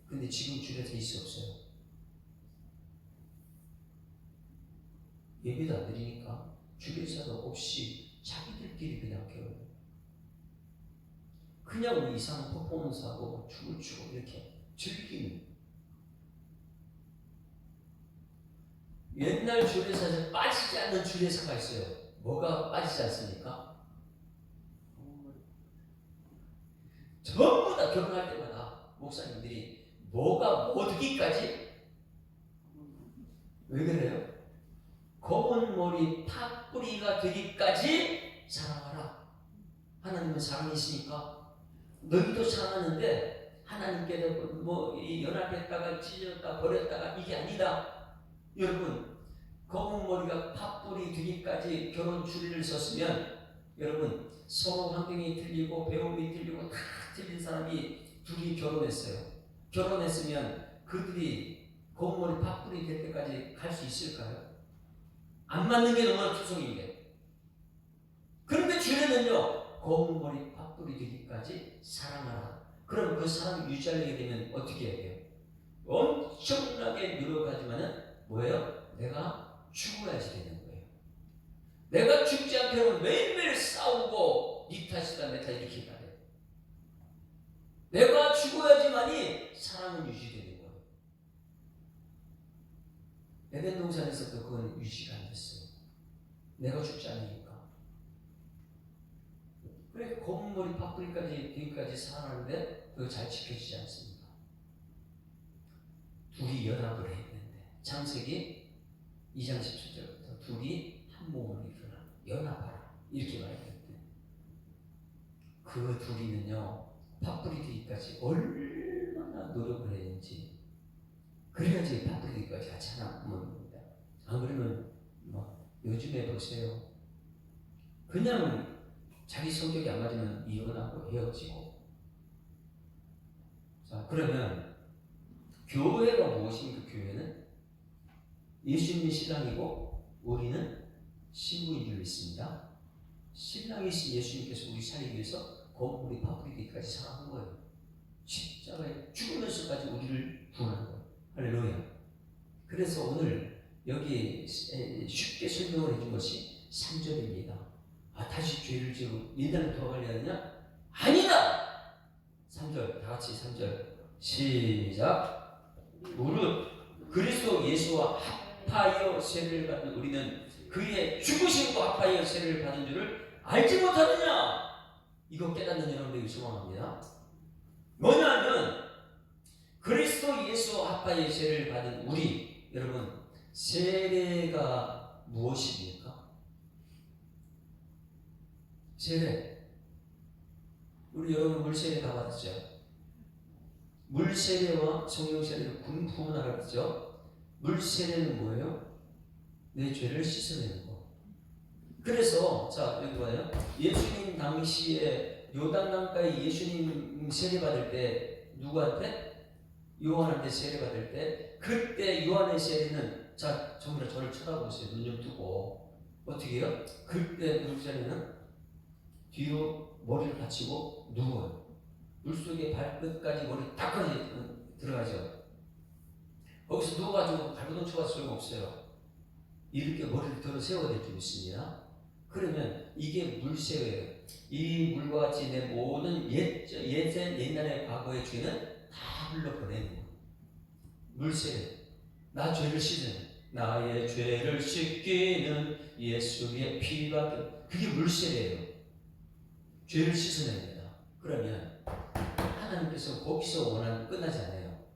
근데 지금 주례사 있어 없어요? 예배도 안 드리니까 주례사도 없이 자기들끼리 그냥 결혼. 그냥 이상한 퍼포먼스하고 춤을 추고 이렇게 즐기는. 옛날 주례사에서 빠지지 않는 주례사가 있어요. 뭐가 빠지지 않습니까? 전부 다 결혼할 때마다 목사님들이 뭐가 뭐 되기까지 왜 그래요? 검은 머리 팥뿌리가 되기까지 사랑하라. 하나님은 사랑이 있으니까 너희도 사랑하는데 하나님께도 뭐 연합했다가 찢어졌다 버렸다가 이게 아니다. 여러분 검은 머리가 팥뿌리 되기까지 결혼 줄을 섰으면 여러분 서로 환경이 틀리고 배움이 틀리고 다 틀린 사람이 둘이 결혼했어요. 결혼했으면 그들이 검은 머리 팥뿌리 될 때까지 갈 수 있을까요? 안 맞는 게 너무나 투성인데. 그런데 주례는요 검은 머리 팥뿌리 되기까지 사랑하라. 그럼 그 사랑 유지하려게 되면 어떻게 해야 돼요? 엄청나게 노력하지만은 뭐예요? 내가 죽어야지 되는 거예요. 내가 죽지 않게는 매일매일 싸우고 니 탓이다 내 탓 이렇게 가요. 내가 죽어야지만이 사랑은 유지되는 거예요. 에덴 동산에서도 그건 유지가 안 됐어요. 내가 죽지 않으니까. 그래 검은 머리 팥뿌리까지 사랑하는데 그거 잘 지켜지지 않습니다. 둘이 연합을 했는데 창세기 2장 17절부터 둘이 한 몸을 이루라. 연합하라. 이렇게 말했는데 그 둘이는요 팥뿌리 되기까지 얼마나 노력을 했는지 그래야지 팥뿌리 되기까지 같이 하나 모입니다. 안 그러면 뭐 요즘에 보세요. 그냥 자기 성격이 안 맞으면 이혼하고 헤어지고. 자 그러면 교회가 무엇입니까? 교회는 예수님이 신랑이고 우리는 신부인 줄 믿습니다. 신랑이신 예수님께서 우리 살기 위해서 검은 머리 팥뿌리 되기까지 사랑한 거예요. 십자가에 죽으면서까지 우리를 구원한 거예요. 할렐루야. 그래서 오늘 여기 쉽게 설명을 해준 것이 3절입니다. 다시 죄를 지고 옛날로 돌아가려느냐? 아니다! 3절, 다 같이 3절. 시작. 무릇 그리스도 예수와 합하여 세례를 받은 우리는 그의 죽으심과 합하여 세례를 받은 줄을 알지 못하느냐? 이거 깨닫는 여러분들이 소망합니다. 뭐냐면 그리스도 예수와 합하여 세례를 받은 우리, 여러분, 세례가 무엇입니까? 세례. 우리 여러분 물세례 다 받았죠? 물세례와 성령세례를 구분하겠죠? 물세례는 뭐예요? 내 죄를 씻어내는 거. 그래서 자 여기 봐요. 예수님 당시에 요단강가에 예수님 세례 받을 때 누구한테? 요한한테 세례 받을 때, 그때 요한의 세례는, 자 전부 다 저를 쳐다보세요. 눈 좀 뜨고. 어떻게 해요? 그때 물세례는 뒤로 머리를 받치고 누워요. 물속에 발끝까지 머리 딱 들어가죠. 거기서 누워가지고 발버둥 쳐봐도 소용없어요. 이렇게 머리를 들어 세워야 될 줄 믿습니다. 그러면 이게 물세례예요. 이 물과 같이 내 모든 옛날의 과거의 죄는 다 흘러보내는 거예요. 물세례. 나 죄를 씻는, 나의 죄를 씻기는 예수의 피가, 그게 물세례예요. 죄를 씻어냅니다. 그러면 하나님께서 거기서 원하는 끝나지 않아요.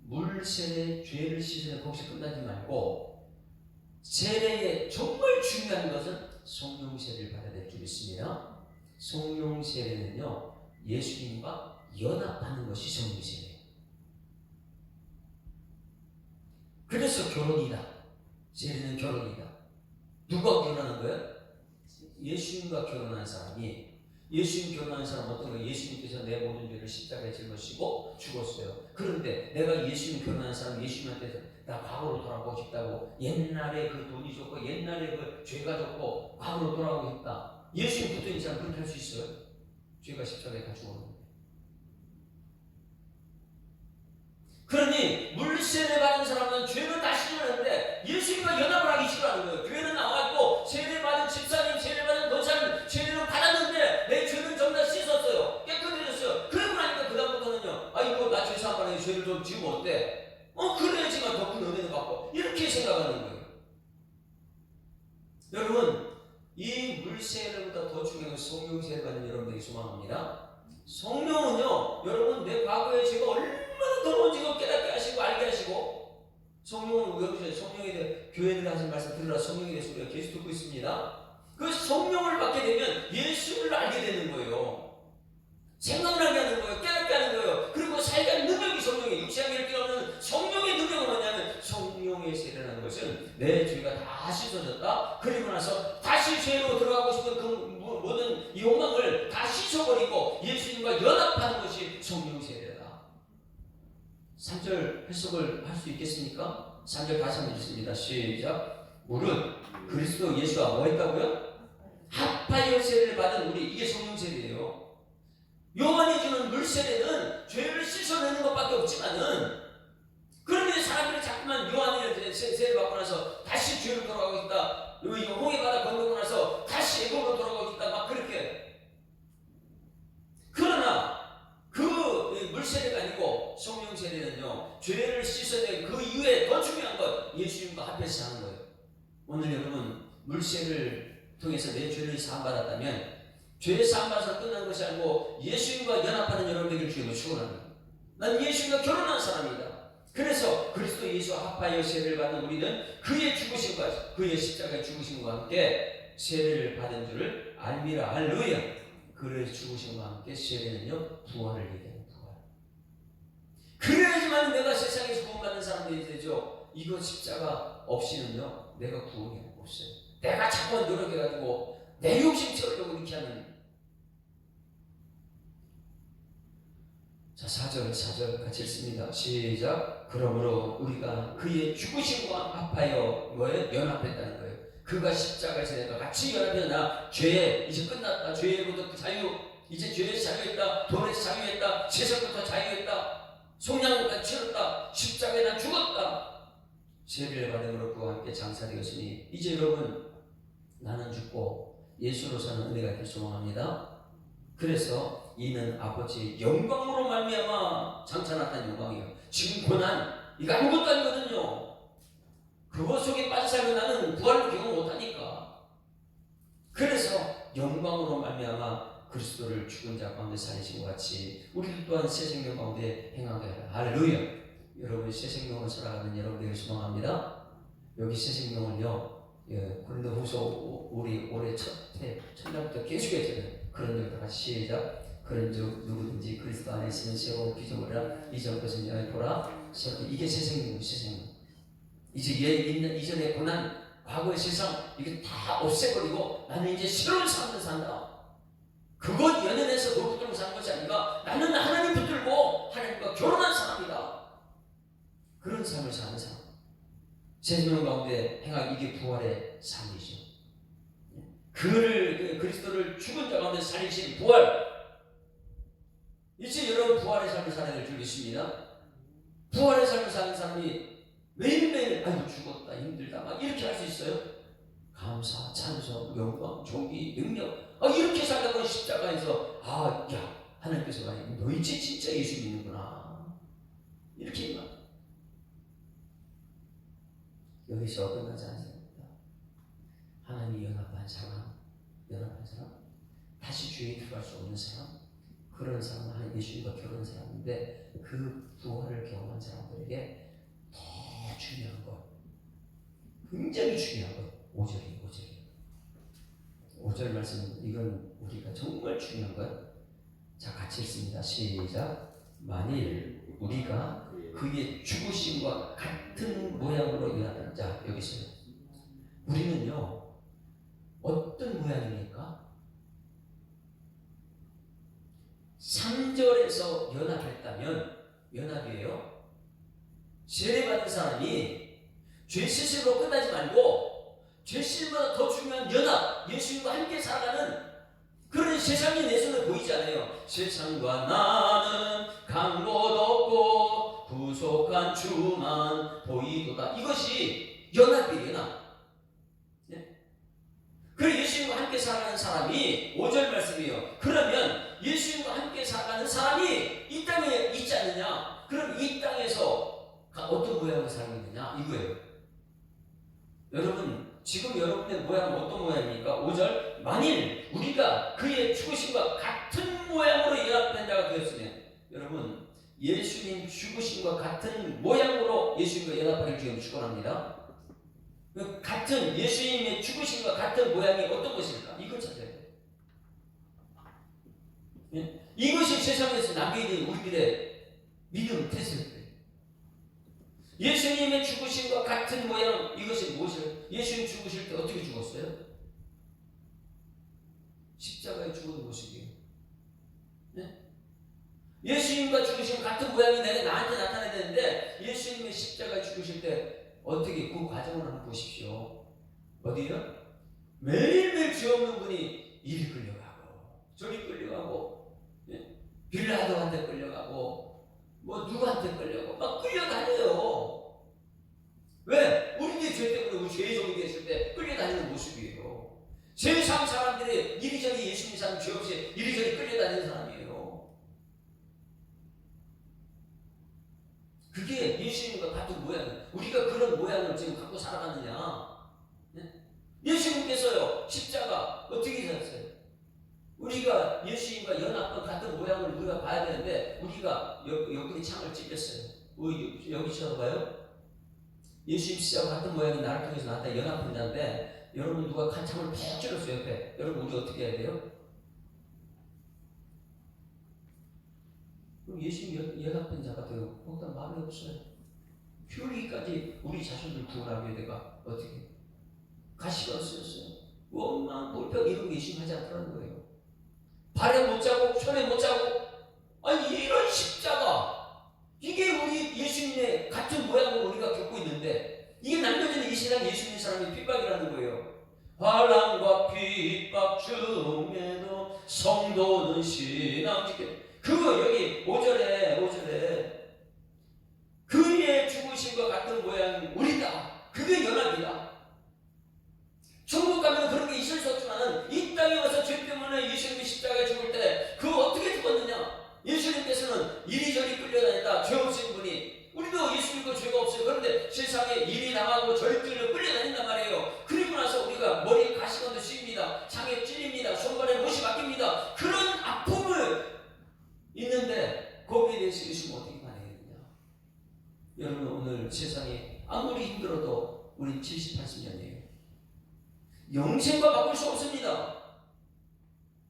물세례, 죄를 씻어내 거기서 끝나지 말고 세례의 정말 중요한 것은 성령세례를 받아야 될 줄 믿습니다. 성령세례는요, 예수님과 연합하는 것이 성령세례예요. 그래서 결혼이다. 세례는 결혼이다. 누가 결혼하는 거예요? 예수님과 결혼한 사람이. 예수님 결혼하는 사람 어떤 거예요? 예수님께서 내 모든 죄를 십자가에 짊어지고 죽었어요. 그런데 내가 예수님 결혼한 사람, 예수님한테 나 과거로 돌아가고 싶다고, 옛날에 그 돈이 좋고 옛날에 그 죄가 좋고 과거로 돌아가고 싶다. 예수님 붙어있는 사람 그렇게 할 수 있어요? 죄가 십자가에 다 죽었는데. 그러니 물세례 받은 사람은 죄는 다 씻어내는데 예수님과 연합을 하기 싫어하는 거예요. 교회는 나와있고 세례 받은 집사님, 세례 받은 권사님 세례를 받았는데 내 죄는 전부 다 씻었어요. 깨끗해졌어요. 그러고 나니까 그 다음부터는요, 이거 나 죄 사함하니 죄를 좀 지우면 어때? 그래야지만 더 큰 은혜를 받고, 이렇게 생각하는 거예요. 여러분, 이 물세례보다 더 중요한 건 성령세례 받는 여러분들이 소망합니다. 성령은요, 여러분 내 과거의 죄가 얼마나 더러운지 깨닫게 하시고 알게 하시고, 성령은 왜 그러세요? 성령에 대해 교회들 하신 말씀 들으라. 성령에 대해서 우리가 계속 듣고 있습니다. 그 성령을 받게 되면 예수를 알게 되는 거예요. 생각나게 하는 거예요. 깨닫게 하는 거예요. 그리고 살게 하는 능력이 성령의, 육체하게 뛰어오는 성령의 능력은 뭐냐면, 성령의 세례라는 것은 내 죄가 다 씻어졌다. 그리고 나서 다시 죄로 들어가고 싶은 그 모든 욕망을 다 씻어버리고 예수님과 연합하는 것이 성령 세례다. 3절 해석을 할 수 있겠습니까? 3절 다시 한번 읽습니다. 시작. 무릇 그리스도 예수가 뭐 했다고요? 합하여 세례를 받은 우리, 이게 성령 세례예요. 요한이 주는 물세례는 죄를 씻어내는 것밖에 없지만은, 그런데 사람들이 자꾸만 요한이 세례 받고 나서 다시 죄로 돌아가고 있다, 홍해 바다 건너고 나서 다시 애굽으로 돌아가고 있다, 막 그렇게. 그러나 그 물세례가 아니고 성령 세례는요, 죄를 씻어내는 그 이후에 더 중요한 것, 예수님과 합해서 하는 거예요. 오늘 여러분 물세례를 통해서 내 죄를 사함받았다면, 죄 사함받아서 끝난 것이 아니고 예수님과 연합하는 여러분에게 주님을 축원합니다. 난 예수님과 결혼한 사람이다. 그래서 그리스도 예수와 합하여 세례를 받는 우리는 그의 죽으심과 그의 십자가의 죽으심과 함께 세례를 받은 줄을 알미라. 할렐루야. 그의 죽으심과 함께 세례는요, 구원을 얘기하는 구원. 그래야지만 내가 세상에서 구원받는 사람들이 되죠. 이거 십자가 없이는요, 내가 구원이 없어요. 내가 자꾸 노력해가지고 내 욕심 채우려고 이렇게 하는. 자, 4절 같이 읽습니다. 시작. 그러므로 우리가 그의 죽으심과 합하여 뭐에 연합했다는 거예요. 그가 십자가에서 내가 같이 연합해서 나 죄에 이제 끝났다. 죄로부터 자유, 이제 죄에서 자유했다. 돈에서 자유했다. 세상부터 자유했다. 속량부터 치렀다. 십자가에 난 죽었다. 세례를 받음으로 그와 함께 장사되었으니 이제 여러분 나는 죽고 예수로 사는 은혜가 있길 소망합니다. 그래서 이는 아버지의 영광으로 말미암아 장차 나타난 영광이에요. 지금 고난 이거 아무것도 아니거든요. 그것 속에 빠져 살면 나는 부활을 경험 못하니까. 그래서 영광으로 말미암아 그리스도를 죽은 자 가운데 살리신 것 같이 우리들 또한 새 생명 가운데 행하게 하라. 할렐루야. 여러분 새 생명을 살아가는 여러분들을 소망합니다. 여기 새 생명을요, 고린도후서 우리 올해 첫날부터 계속해서 그런 적 같이 시작. 그런 적 누구든지 그리스도 안에 있으면 새로운 피조물이라 이전 것은 여기 돌아 새롭게. 이게 새 생명이에요. 새 생명. 이제 이전의 고난, 과거의 세상 이게 다 없애버리고 나는 이제 새로운 삶을 산다. 그것 연연해서 너 붙들고 사는 것이 아니라 나는 하나님 붙들고 하나님과 결혼한 사람이다. 그런 삶을 사는 사람. 새 생명 가운데 행하기 이게 부활의 삶이죠. 그리스도를 죽은 자 가운데 살리신 부활. 이제 여러분 부활의 삶을 살아야 될 줄 믿습니다. 부활의 삶을 사는 사람이 매일매일 아이고 죽었다 힘들다 막 이렇게 할 수 있어요? 감사, 찬송, 영광, 존귀, 능력 이렇게 살다가 십자가에서 야 하나님께서 말해 너 이제 진짜 예수 믿는구나 이렇게 막 여기서 끝나지 않습니다. 하나님이 연합한 사람 다시 주에 들어갈 수 없는 사람 그런 사람은 예수님과 결혼한 사람인데 그 부활을 경험한 사람들에게 더 중요한 것, 굉장히 중요한 것, 5절이에요. 5절 말씀, 이건 우리가 정말 중요한 것. 자, 같이 읽습니다. 시작. 만일 우리가 그의 죽으심과 같은 모양으로 일어나는 자, 여기 있어요. 우리는요, 어떤 모양입니까? 3절에서 연합했다면, 연합이에요. 세례받은 사람이 죄 씻음으로 끝나지 말고 죄 씻음보다 더 중요한 연합, 예수님과 함께 살아가는 그런 세상이 내 손에 보이지 않아요. 세상과 나는 간 곳 없고 구속한 주만 보이도다. 이것이 연합이에요. 연합. 네? 그리고 예수님과 함께 살아가는 사람이 5절 말씀이에요. 그러면 예수님과 함께 살아가는 사람이 이 땅에 있지 않느냐? 그럼 이 땅에서 어떤 모양으로 살고 있느냐? 이거예요. 여러분, 지금 여러분의 모양은 어떤 모양입니까? 5절. 만일 우리가 그의 죽으심과 같은 모양으로 연합된 자가 되었으면, 여러분, 예수님 죽으심과 같은 모양으로 예수님과 연합하기를 지금 축원합니다. 같은 예수님의 죽으심과 같은 모양이 어떤 것일까? 이걸 찾아야 돼요. 예? 이것이 세상에서 남겨있는 우리들의 믿음 테스트. 예수님의 죽으심과 같은 모양, 이것이 무엇이에요? 예수님 죽으실 때 어떻게 죽었어요? 십자가에 죽은 모습이에요. 네? 예수님과 죽으심 같은 모양이 나한테 나타나야 되는데 예수님의 십자가에 죽으실 때 어떻게 그 과정을 한번 보십시오. 어디요? 매일매일 죄 없는 분이 이리 끌려가고 저리 끌려가고 빌라도한테 끌려가고 누구한테 끌려가고 막 끌려다녀요. 왜? 우리들이 죄 때문에 우리 죄의 종이 됐을 때 끌려다니는 모습이에요. 세상 사람들이 이리저리 예수 믿는 사람 죄 없이 이리저리 끌려다니는 사람이에요. 그게 예수님과 같은 모양이에요. 우리가 그런 모양을 지금 갖고 살아가느냐? 네? 예수님께서요 십자가 어떻게 하셨어요? 우리가 예수님과 연합과 같은 모양을 우리가 봐야 되는데 우리가 여기 창을 찢겼어요. 여기 쳐다봐요. 예수님 십자가 같은 모양이 나를 통해서 나한테 연합한 자인데 여러분 누가 칸 창을 푹 찔렀어요 옆에. 여러분 우리 어떻게 해야 돼요? 그럼 예수님 연합한 자가 되고 거기다 말이 없어요. 퓨리까지 우리 자신을 구원하기 위해 내가 어떻게 가시가 쓰였어요. 원망, 볼펜 이런 게 예수님 하지 않더라는 거예요. 발에 못 자고 손에 못 자고 아니 이런 십자가 이게 우리 예수님의 같은 모양으로 우리가 겪고 있는데 이게 남겨지는 이 세상 예수 믿는 사람의 핍박이라는 거예요. 환난과 핍박 중에도 성도는 신앙 지켜. 그거 여기 5절에 그의 죽으심과 같은 모양 우리다. 그게 연합이다. 천국 가면 그런 게 있을 수 없지만 이 땅에 와서 죄 때문에 예수님이 십자가에 죽을 때 그 어떻게 죽었느냐? 예수님께서는 이리저리 끌려다녔다. 죄 없으신 분이. 우리도 예수 믿고 죄가 없어요. 그런데 세상에 일이 당하고 저리 끌려다닌단 말이에요. 그리고 나서 우리가 머리에 가시관도 씌입니다. 장에 찔립니다. 손발에 못이 박힙니다. 그런 아픔을 있는데 거기에 대해서 예수님 어떻게 반응했느냐? 여러분, 오늘 세상에 아무리 힘들어도 우리 70, 80년이에요. 영생과 바꿀 수 없습니다.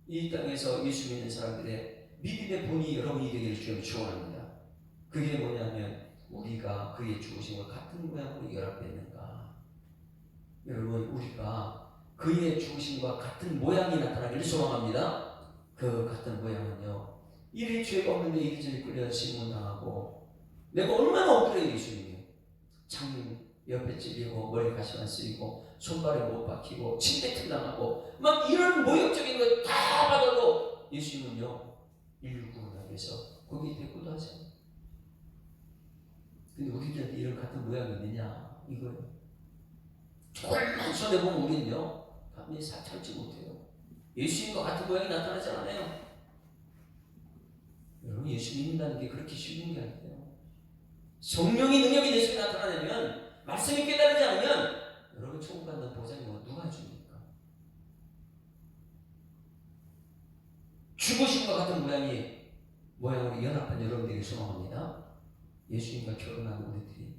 이 땅에서 예수 믿는 사람들의 믿음의 본이 여러분이 되기를 주님 축원합니다. 그게 뭐냐면 우리가 그의 죽으심과 같은 모양으로 연합됐는가. 여러분, 우리가 그의 죽으심과 같은 모양이 나타나기를 소망합니다. 그 같은 모양은요, 이리 죄가 없는데 이리저리 끌려 신문당하고 내가 얼마나 억울해요. 예수님이요. 창문 옆에 찔리고 머리 가시관 쓰이고 손발에 못 박히고 침뱉음 당하고 막 이런 모욕적인 거 다 받아도 예수님은요, 인류 구원하기 위해서 거기 대꾸도 하잖아요. 근데 우리들한테 이런 같은 모양이 있느냐 이거예요. 조금만 손해보면 우리는요 감히 참지 못해요. 예수님과 같은 모양이 나타나지 않아요. 여러분, 예수 믿는다는 게 그렇게 쉬운 게 아니에요. 성령의 능력이 내 속에 나타나려면, 말씀이 깨달지 않으면 여러분 천국 간다는 보장이 누가 줍니까? 죽으심과 같은 모양으로 연합한 여러분들에게 소망합니다. 예수님과 결혼한 우리들이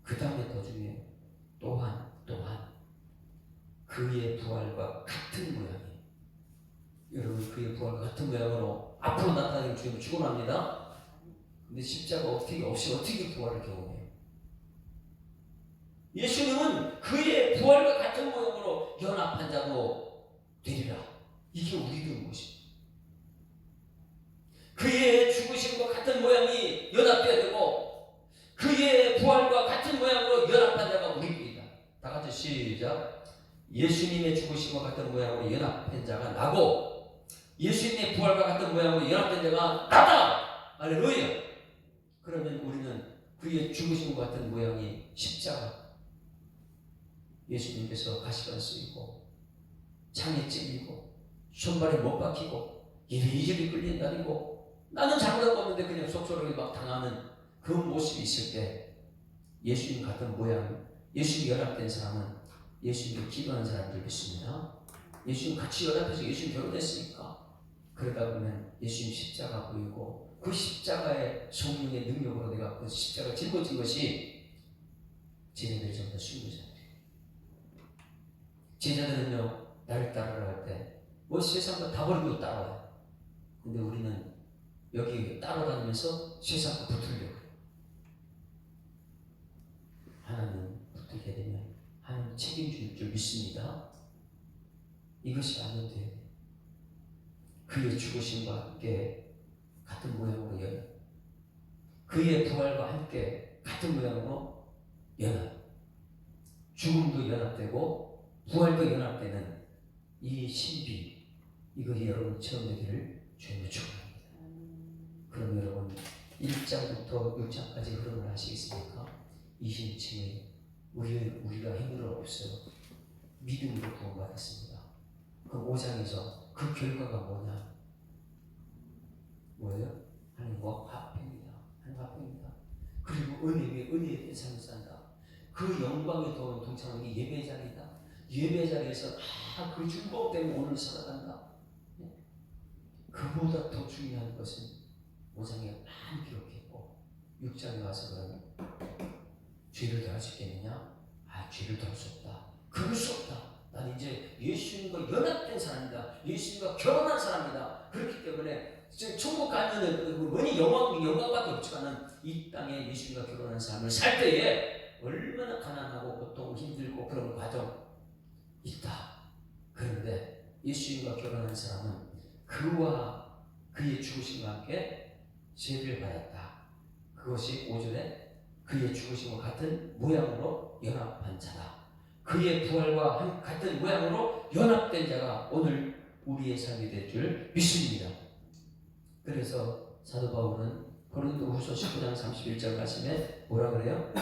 그 다음에 더 중요해요. 또한 그의 부활과 같은 모양이, 여러분 그의 부활과 같은 모양으로 앞으로 나타나는 주님을 축원합니다. 근데 십자가 어떻게 부활을 경험해요? 예수님은 그의 부활과 같은 모양으로 연합한 자도 되리라. 이게 우리들 모습. 그의 죽으심과 같은 모양이 연합되어야 되고 그의 부활과 같은 모양으로 연합한 자가 우리들이다. 다 같이 시작. 예수님의 죽으심과 같은 모양으로 연합된 자가 나고 예수님의 부활과 같은 모양으로 연합된 자가 나다. 할렐루야. 그러면 우리는 그의 죽으심과 같은 모양이 십자가, 예수님께서 가시관 쓰이고 창에 찔리고 손발에 못 박히고 이리저리 끌린다니고 나는 잘못한 없는데 그냥 속속하게 막 당하는 그 모습이 있을 때 예수님 같은 모양, 예수님 연합된 사람은 예수님을 기도하는 사람들 믿습니다. 예수님 같이 연합해서 예수님 결혼했으니까 그러다 보면 예수님 십자가 보이고 그 십자가의 성령의 능력으로 내가 그 십자가 짊어진 것이 제자들이 전부 다 순교자들이에요. 제자들은요, 나를 따르라 할 때 뭐 세상과 다 버리고 따라와요. 근데 우리는 여기 따라다니면서 세상과 붙으려고 해요. 하나님 붙들게 되면 하나님 책임질 줄 믿습니다. 이것이 아니면 돼요. 그의 죽으심과 함께 같은 모양으로 연합, 그의 부활과 함께 같은 모양으로 연합, 죽음도 연합되고 부활도 연합되는 이 신비, 이것이 여러분 처음 되기를 주님의 축원합니다. 그럼 여러분 1장부터 6장까지 흐름을 아시겠습니까? 이신층에 우리가 힘들어 없어요. 믿음으로 구원받았습니다. 그 5장에서 그 결과가 뭐예요? 하나님과 화평입니다. 하나님과 화평입니다. 그리고 은혜 위에 은혜의 삶을 산다. 그 영광에 동참하는 게 예배 자리다. 예배 자리에서 그 중복 때문에 오늘 살아간다. 그보다 더 중요한 것은 5장에 많이 기록했고 6장에 와서 그러면 죄를 더할 수 있겠느냐? 죄를 더할 수 없다. 그럴 수 없다. 난 이제 예수님과 연합된 사람이다. 예수님과 결혼한 사람이다. 그렇기 때문에 천국 가면은 뭐니 영광밖에 없지만은 이 땅에 예수님과 결혼한 삶을 살 때에 얼마나 가난하고 고통 힘들고 그런 과정 있다. 그런데 예수님과 결혼한 사람은 그와 그의 죽으심과 함께 세례를 받았다. 그것이 5절에 그의 죽으심과 같은 모양으로 연합한 자다. 그의 부활과 같은 모양으로 연합된 자가 오늘 우리의 삶이 될 줄 믿습니다. 그래서 사도 바울은 고린도후서 19장 31절 말씀에 뭐라 그래요?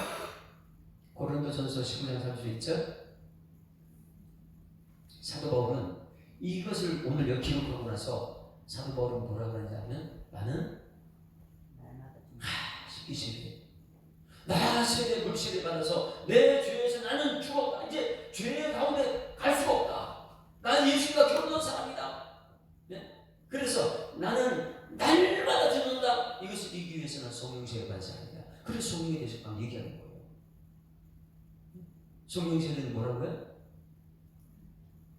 고린도전서 19장 31절 사도 바울은 이것을 오늘 여기 기록하고 나서 사도 바울은 뭐라고 하냐면 나는 나 세대 물질을 받아서 내 죄에서 나는 죽었다. 이제 죄의 가운데 갈 수가 없다. 나는 예수님과 결혼한 사람이다. 네? 그래서 나는 날마다 죽는다. 이것을 이기기 위해서는 성령세례 받은 사람이다. 그래서 성령에 대해서 막 얘기하는 거예요. 성령세례는 뭐라고요?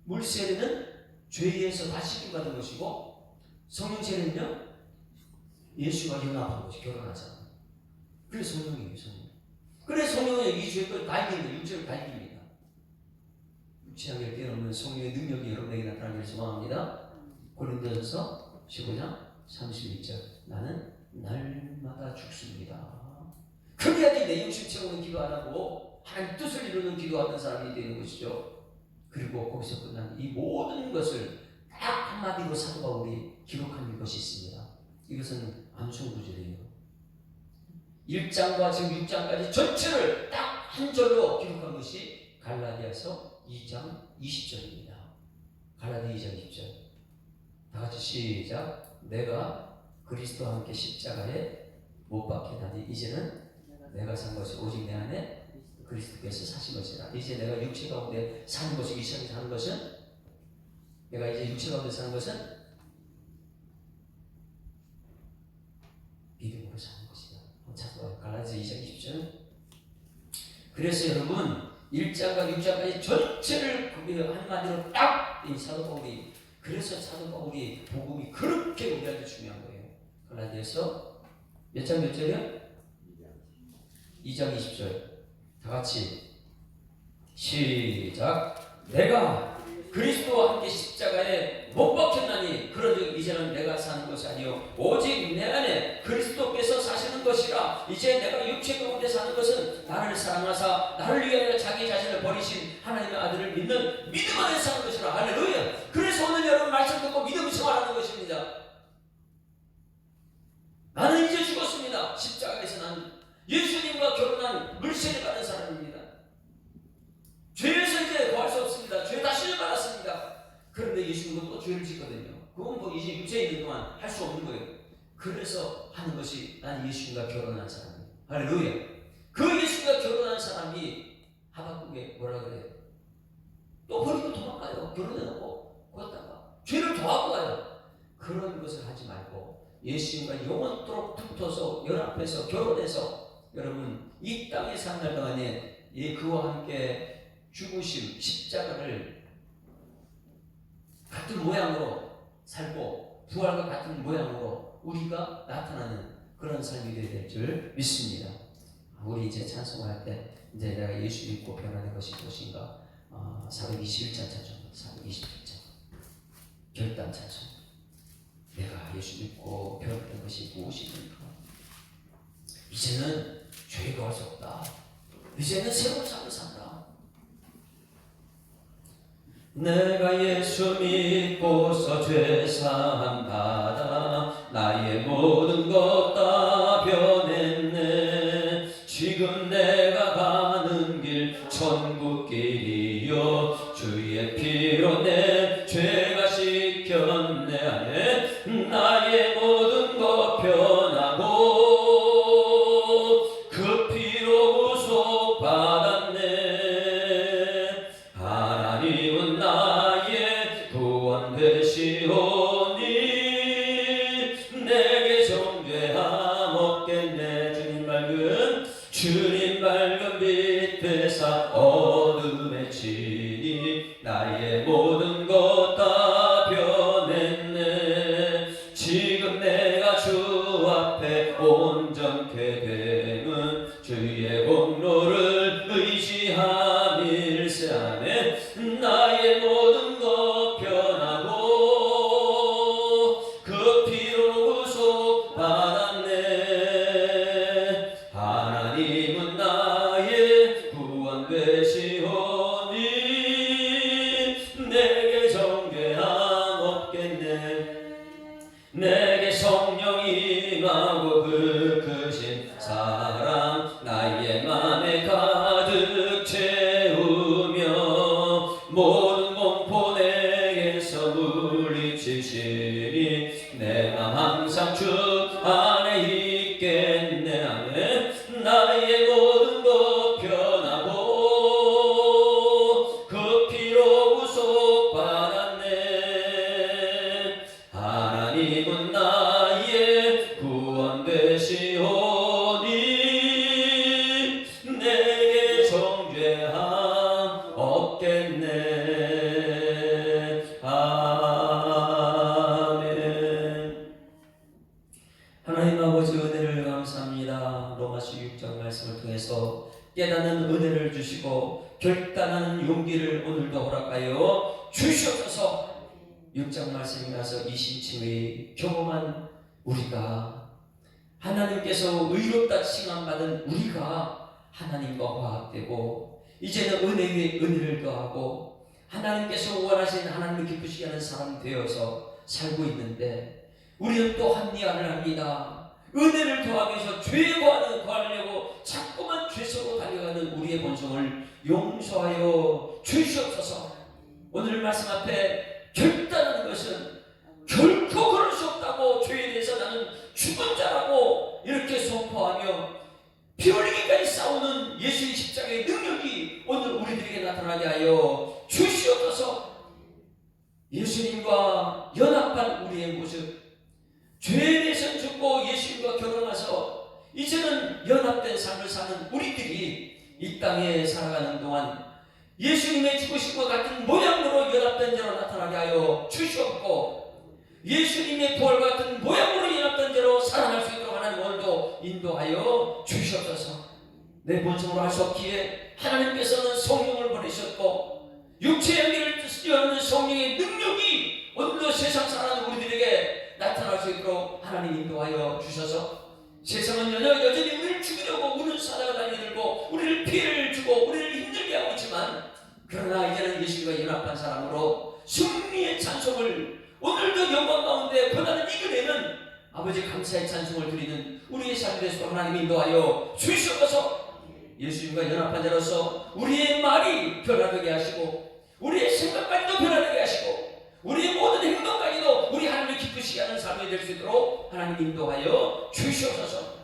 물세례는 죄에서 다 씻김받은 것이고 성령세례는요 예수와 연합한 것이 결혼한 사람. 그래서 성령이에요. 성령. 그래서 성령은 이 죄를 다 이깁니다. 육체를 다 이깁니다. 육체하게 뛰어넘는 성령의 능력이 여러분에게 나타나기를 소망합니다. 고린도전서 15장 31절 나는 날마다 죽습니다. 그래야지 내 육신 채우는 기도 안 하고 하나님 뜻을 이루는 기도하는 사람이 되는 것이죠. 그리고 거기서 끝난 이 모든 것을 딱 한마디로 사도 바울이 기록한 것이 있습니다. 이것은 암송구절이에요. 1장과 지금 6장까지 전체를 딱 한 절로 기록한 것이 갈라디아서 2장 20절입니다. 갈라디아 2장 20절. 다 같이 시작. 내가 그리스도와 함께 십자가에 못 박히나니 이제는 내가 산 것이 오직 내 안에 그리스도께서 사신 것이라. 이제 내가 육체 가운데 사는 것이 이 시간에 사는 것은 내가 이제 육체 가운데 사는 것은 믿음으로 사는 것이다. 찾아봐요. 갈라디아 2장 20절. 그래서 여러분 1장과 6장까지 전체를 한마디로 딱 이 사도 바울이 그래서 사도 바울이 복음이 그렇게 우리한테 중요한 거예요. 갈라디아서 몇 장 몇 절이요? 2장 20절. 다 같이 시작. 내가 그리스도와 함께 십자가에 못 박혔나니 그러즉 이제는 내가 사는 것이 아니요 오직 내 안에 그리스도께서 사시는 것이라. 이제 내가 육체 가운데 사는 것은 나를 사랑하사 나를 위하여 자기 자신을 버리신 하나님의 아들을 믿는 믿음 안에 사는 것이라. 할렐루야. 그래서 오늘 여러분 말씀 듣고 믿음을 생활하는 것입니다. 나는 이제 죽었습니다. 십자가에서 나는 예수님과 결혼한 물세례 받은 사람입니다. 죄에서 이제 구할 수 없습니다. 죄 다시를 받았습니다. 그런데 예수님은 또 죄를 짓거든요. 그건 뭐 이제 육체에 있는 동안 할 수 없는 거예요. 그래서 하는 것이 난 예수님과 결혼한 사람이에요. 할렐루야. 그 예수님과 결혼한 사람이 하박국에 뭐라 그래요? 또 버리고 도망가요. 결혼해놓고 그었다가 죄를 더하고 가요. 그런 것을 하지 말고 예수님과 영원토록 붙어서 연합해서 결혼해서 여러분 이 땅에 사는 날 동안에 그와 함께 죽으심 십자가를 같은 모양으로 살고 부활과 같은 모양으로 우리가 나타나는 그런 삶이 되어야 될 줄 믿습니다. 우리 이제 찬송할 때 이제 내가 예수 믿고 변화된 것이 무엇인가 421장 찬송 421장 결단 찬송. 내가 예수 믿고 변화된 것이 무엇입니까? 이제는 죄가 할 수 없다. 이제는 새로운 삶을 산다. 내가 예수 믿고서 죄사함 받아 나의 모든 것 다 변했네. 지금 내가 가는 길 천국길이요 주의 피로 내 죄가 씻겼네. 안에 나의 모든 것 변하고 그 피로 구속 받았네. 하나님은 나의 구원 되시오니 내게 정죄함 없겠네. 주님 밝은 빛 되사 어둠에 치니 나의 모든 것 다 변했네. 지금 내가 주 앞에 온전케 됨은 주의 공로를 의지함일세. 안에 나의 모든 것 변하고 그 피로 구속 받았네. 하나님은 나의 구원 되시오니 내게 정죄함 없겠네. 내게 성령이 임하고 그 크신 사랑 나의 맘에 가득 앞에서 깨닫는 은혜를 주시고 결단하는 용기를 오늘도 허락하여 주시옵소서. 6장 말씀이 나서 이신칭의 경험한 우리가, 하나님께서 의롭다 칭함받은 우리가 하나님과 화합되고 이제는 은혜 위에 은혜를 더하고 하나님께서 원하신 하나님을 기쁘시게 하는 사람 되어서 살고 있는데, 우리는 또 합리화를 합니다. 은혜를 더하기 위해서 죄에 거하려고 자꾸만 죄 속으로 달려가는 우리의 본성을 용서하여 주시옵소서. 오늘 말씀 앞에 결단하는 것은 결코 그럴 수 없다고, 죄에 대해서 나는 죽은 자라고 이렇게 선포하며 피 흘리기까지 싸우는 예수의 십자가의 능력이 오늘 우리들에게 나타나게 하여 주시옵소서. 예수님과 연합한 우리의 모습, 죄에 대해서 죽고 예수님과 결혼해서 이제는 연합된 삶을 사는 우리들이 이 땅에 살아가는 동안 예수님의 죽으심과 같은 모양으로 연합된 자로 나타나게 하여 주시옵고, 예수님의 부활과 같은 모양으로 연합된 자로 살아날 수 있도록 하나님 오늘도 인도하여 주시옵소서. 내 본성으로 할 수 없기에 하나님께서는 성령을 보내셨고, 육체의 연기를 뛰어넘는 성령의 능력이 오늘도 세상 살아가는 우리들에게 나타날 수 있도록 하나님 인도하여 주셔서, 세상은 여전히 우리를 죽이려고 우는 사자가 달려들고 우리를 피해를 주고 우리를 힘들게 하고 있지만, 그러나 이제는 예수님과 연합한 사람으로 승리의 찬송을 오늘도 영광 가운데 고난을 이겨내는 아버지 감사의 찬송을 드리는 우리의 삶이 되시도록 하나님 인도하여 주시옵소서. 예수님과 연합한 자로서 우리의 말이 변화되게 하시고 우리의 생각까지도 변화되게 하시고 우리의 모든 행동까지도 우리 하나님을 기쁘시게 하는 삶이 될 수 있도록 하나님 인도하여 주시옵소서.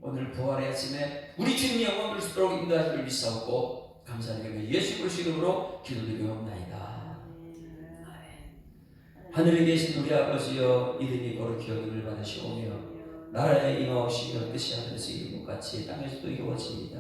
오늘 부활의 아침에 우리 주님의 영광을 볼 수 있도록 인도하시기를 믿사옵고 감사드리며 예수 그리스도 이름으로 기도드리옵나이다. 하늘에 계신 우리 아버지여, 이름이 거룩히 여김을 받으시오며 나라의 임하오시며 뜻이 하늘에서 이루는 것 같이 땅에서도 이루어집니다.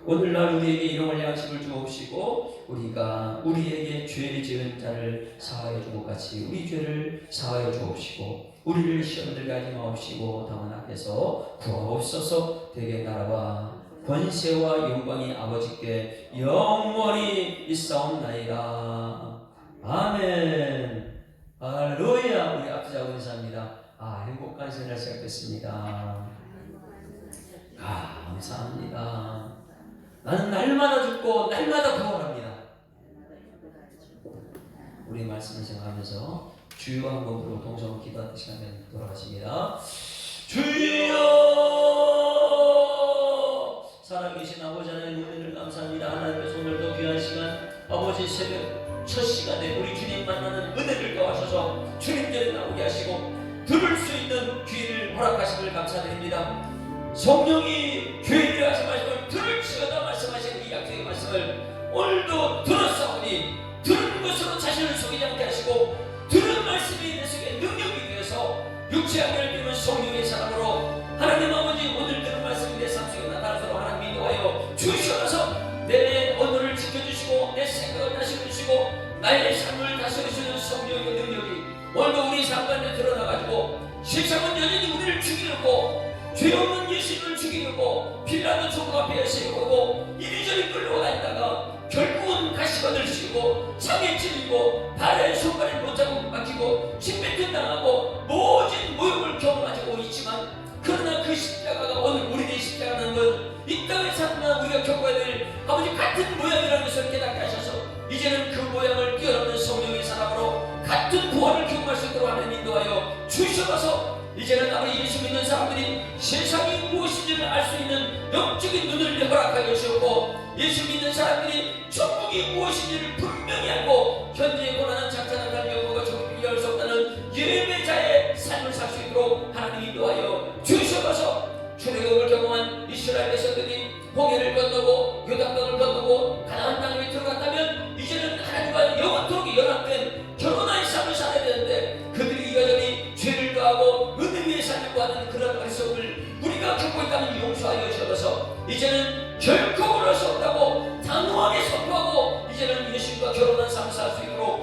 오늘날 우리에게 일용할 양식을 주옵시고 우리가 우리에게 죄를 지은 자를 사하여 준 것 같이 우리 죄를 사하여 주옵시고 우리를 시험에 들게 하지 마옵시고 다만 앞에서 구하옵소서. 대개 나라와 권세와 영광이 아버지께 영원히 있사옵나이다. 아멘. 할렐루야. 우리 앞서자고 인사합니다. 행복한 새날 시작됐습니다. 감사합니다. 나는 날마다 죽고 날마다 부활합니다. 우리 말씀을 생각하면서 주여 한번 부르고 동성 기도하는 시간에 돌아가십니다. 주여, 살아계신 아버지 하나님 은혜를 감사합니다. 하나님께서 오늘도 귀한 시간, 아버지 새벽 첫 시간에 우리 주님 만나는 은혜를 더하셔서 주님께로 나오게 하시고 들을 수 있는 귀를 허락하심을 감사드립니다. 성령이 귀를 하신 말씀을 들을지어다 말씀하신 이 약속의 말씀을 오늘도 들었사오니 들은 것으로 자신을 속이지 않게 하시고 들은 말씀이 내 속에 능력이 되어서 육체하게 되는 성령의 사람으로 하나님 아버지 오늘 들은 말씀이 내 삶 속에 나타나도록 하나님 인도하여 주시옵소서. 내 언어를 지켜주시고 내 생각을 다스려주시고 나의 삶을 다스려주시는 성령의 능력이 오늘도 우리 삶 가운데 드러나가지고 세상은 여전히 우리를 죽이려고 죄 없는 예수님을 죽이려고 빌라도 총독 앞에 세우고 이리저리 끌고 다니다가 결국은 가시관을 씌우고 창에 찔리고 발에 손발에 못자국 막히고 침뱉음 당하고 모진 모욕을 경험하고 있지만, 그러나 그 십자가가 오늘 우리의 십자가라는 것, 이 땅에 사는 우리가 겪어야 될 아버지 같은 모양이라는 것을 깨닫게 하셔서 이제는 그 모양을 뛰어넘는 성령의 사람으로 같은 부활을 경험할 수 있도록 하나님 인도하여 주셔서 이제는 아버지 예수 믿는 사람들이 세상이 무엇인지를 알 수 있는 영적인 눈을 허락하여 주셨고, 예수 믿는 사람들이 천국이 무엇인지를 분명히 알고 현재의 고난은 장차나타난 영광과 조금 비교할 수 없다는 예배자의 삶을 살 수 있도록 하나님 인도하여 주셔서 출애굽을 경험한 이스라엘 백성들이 홍해를 건너고 요단강을 건너고 가나안 땅에 들어갔다면 이제는 하나님과 영원토록 연합된 결혼한 삶을 살아야 되는데 그들이 여전히 죄를 더하고 은혜 위에 살려고 하는 그런 어리석음을 우리가 겪고 있다는 용서하여 주셔서 이제는 결코 그럴 수 없다고 단호하게 선포하고 이제는 예수님과 결혼한 삶을 살 수 있도록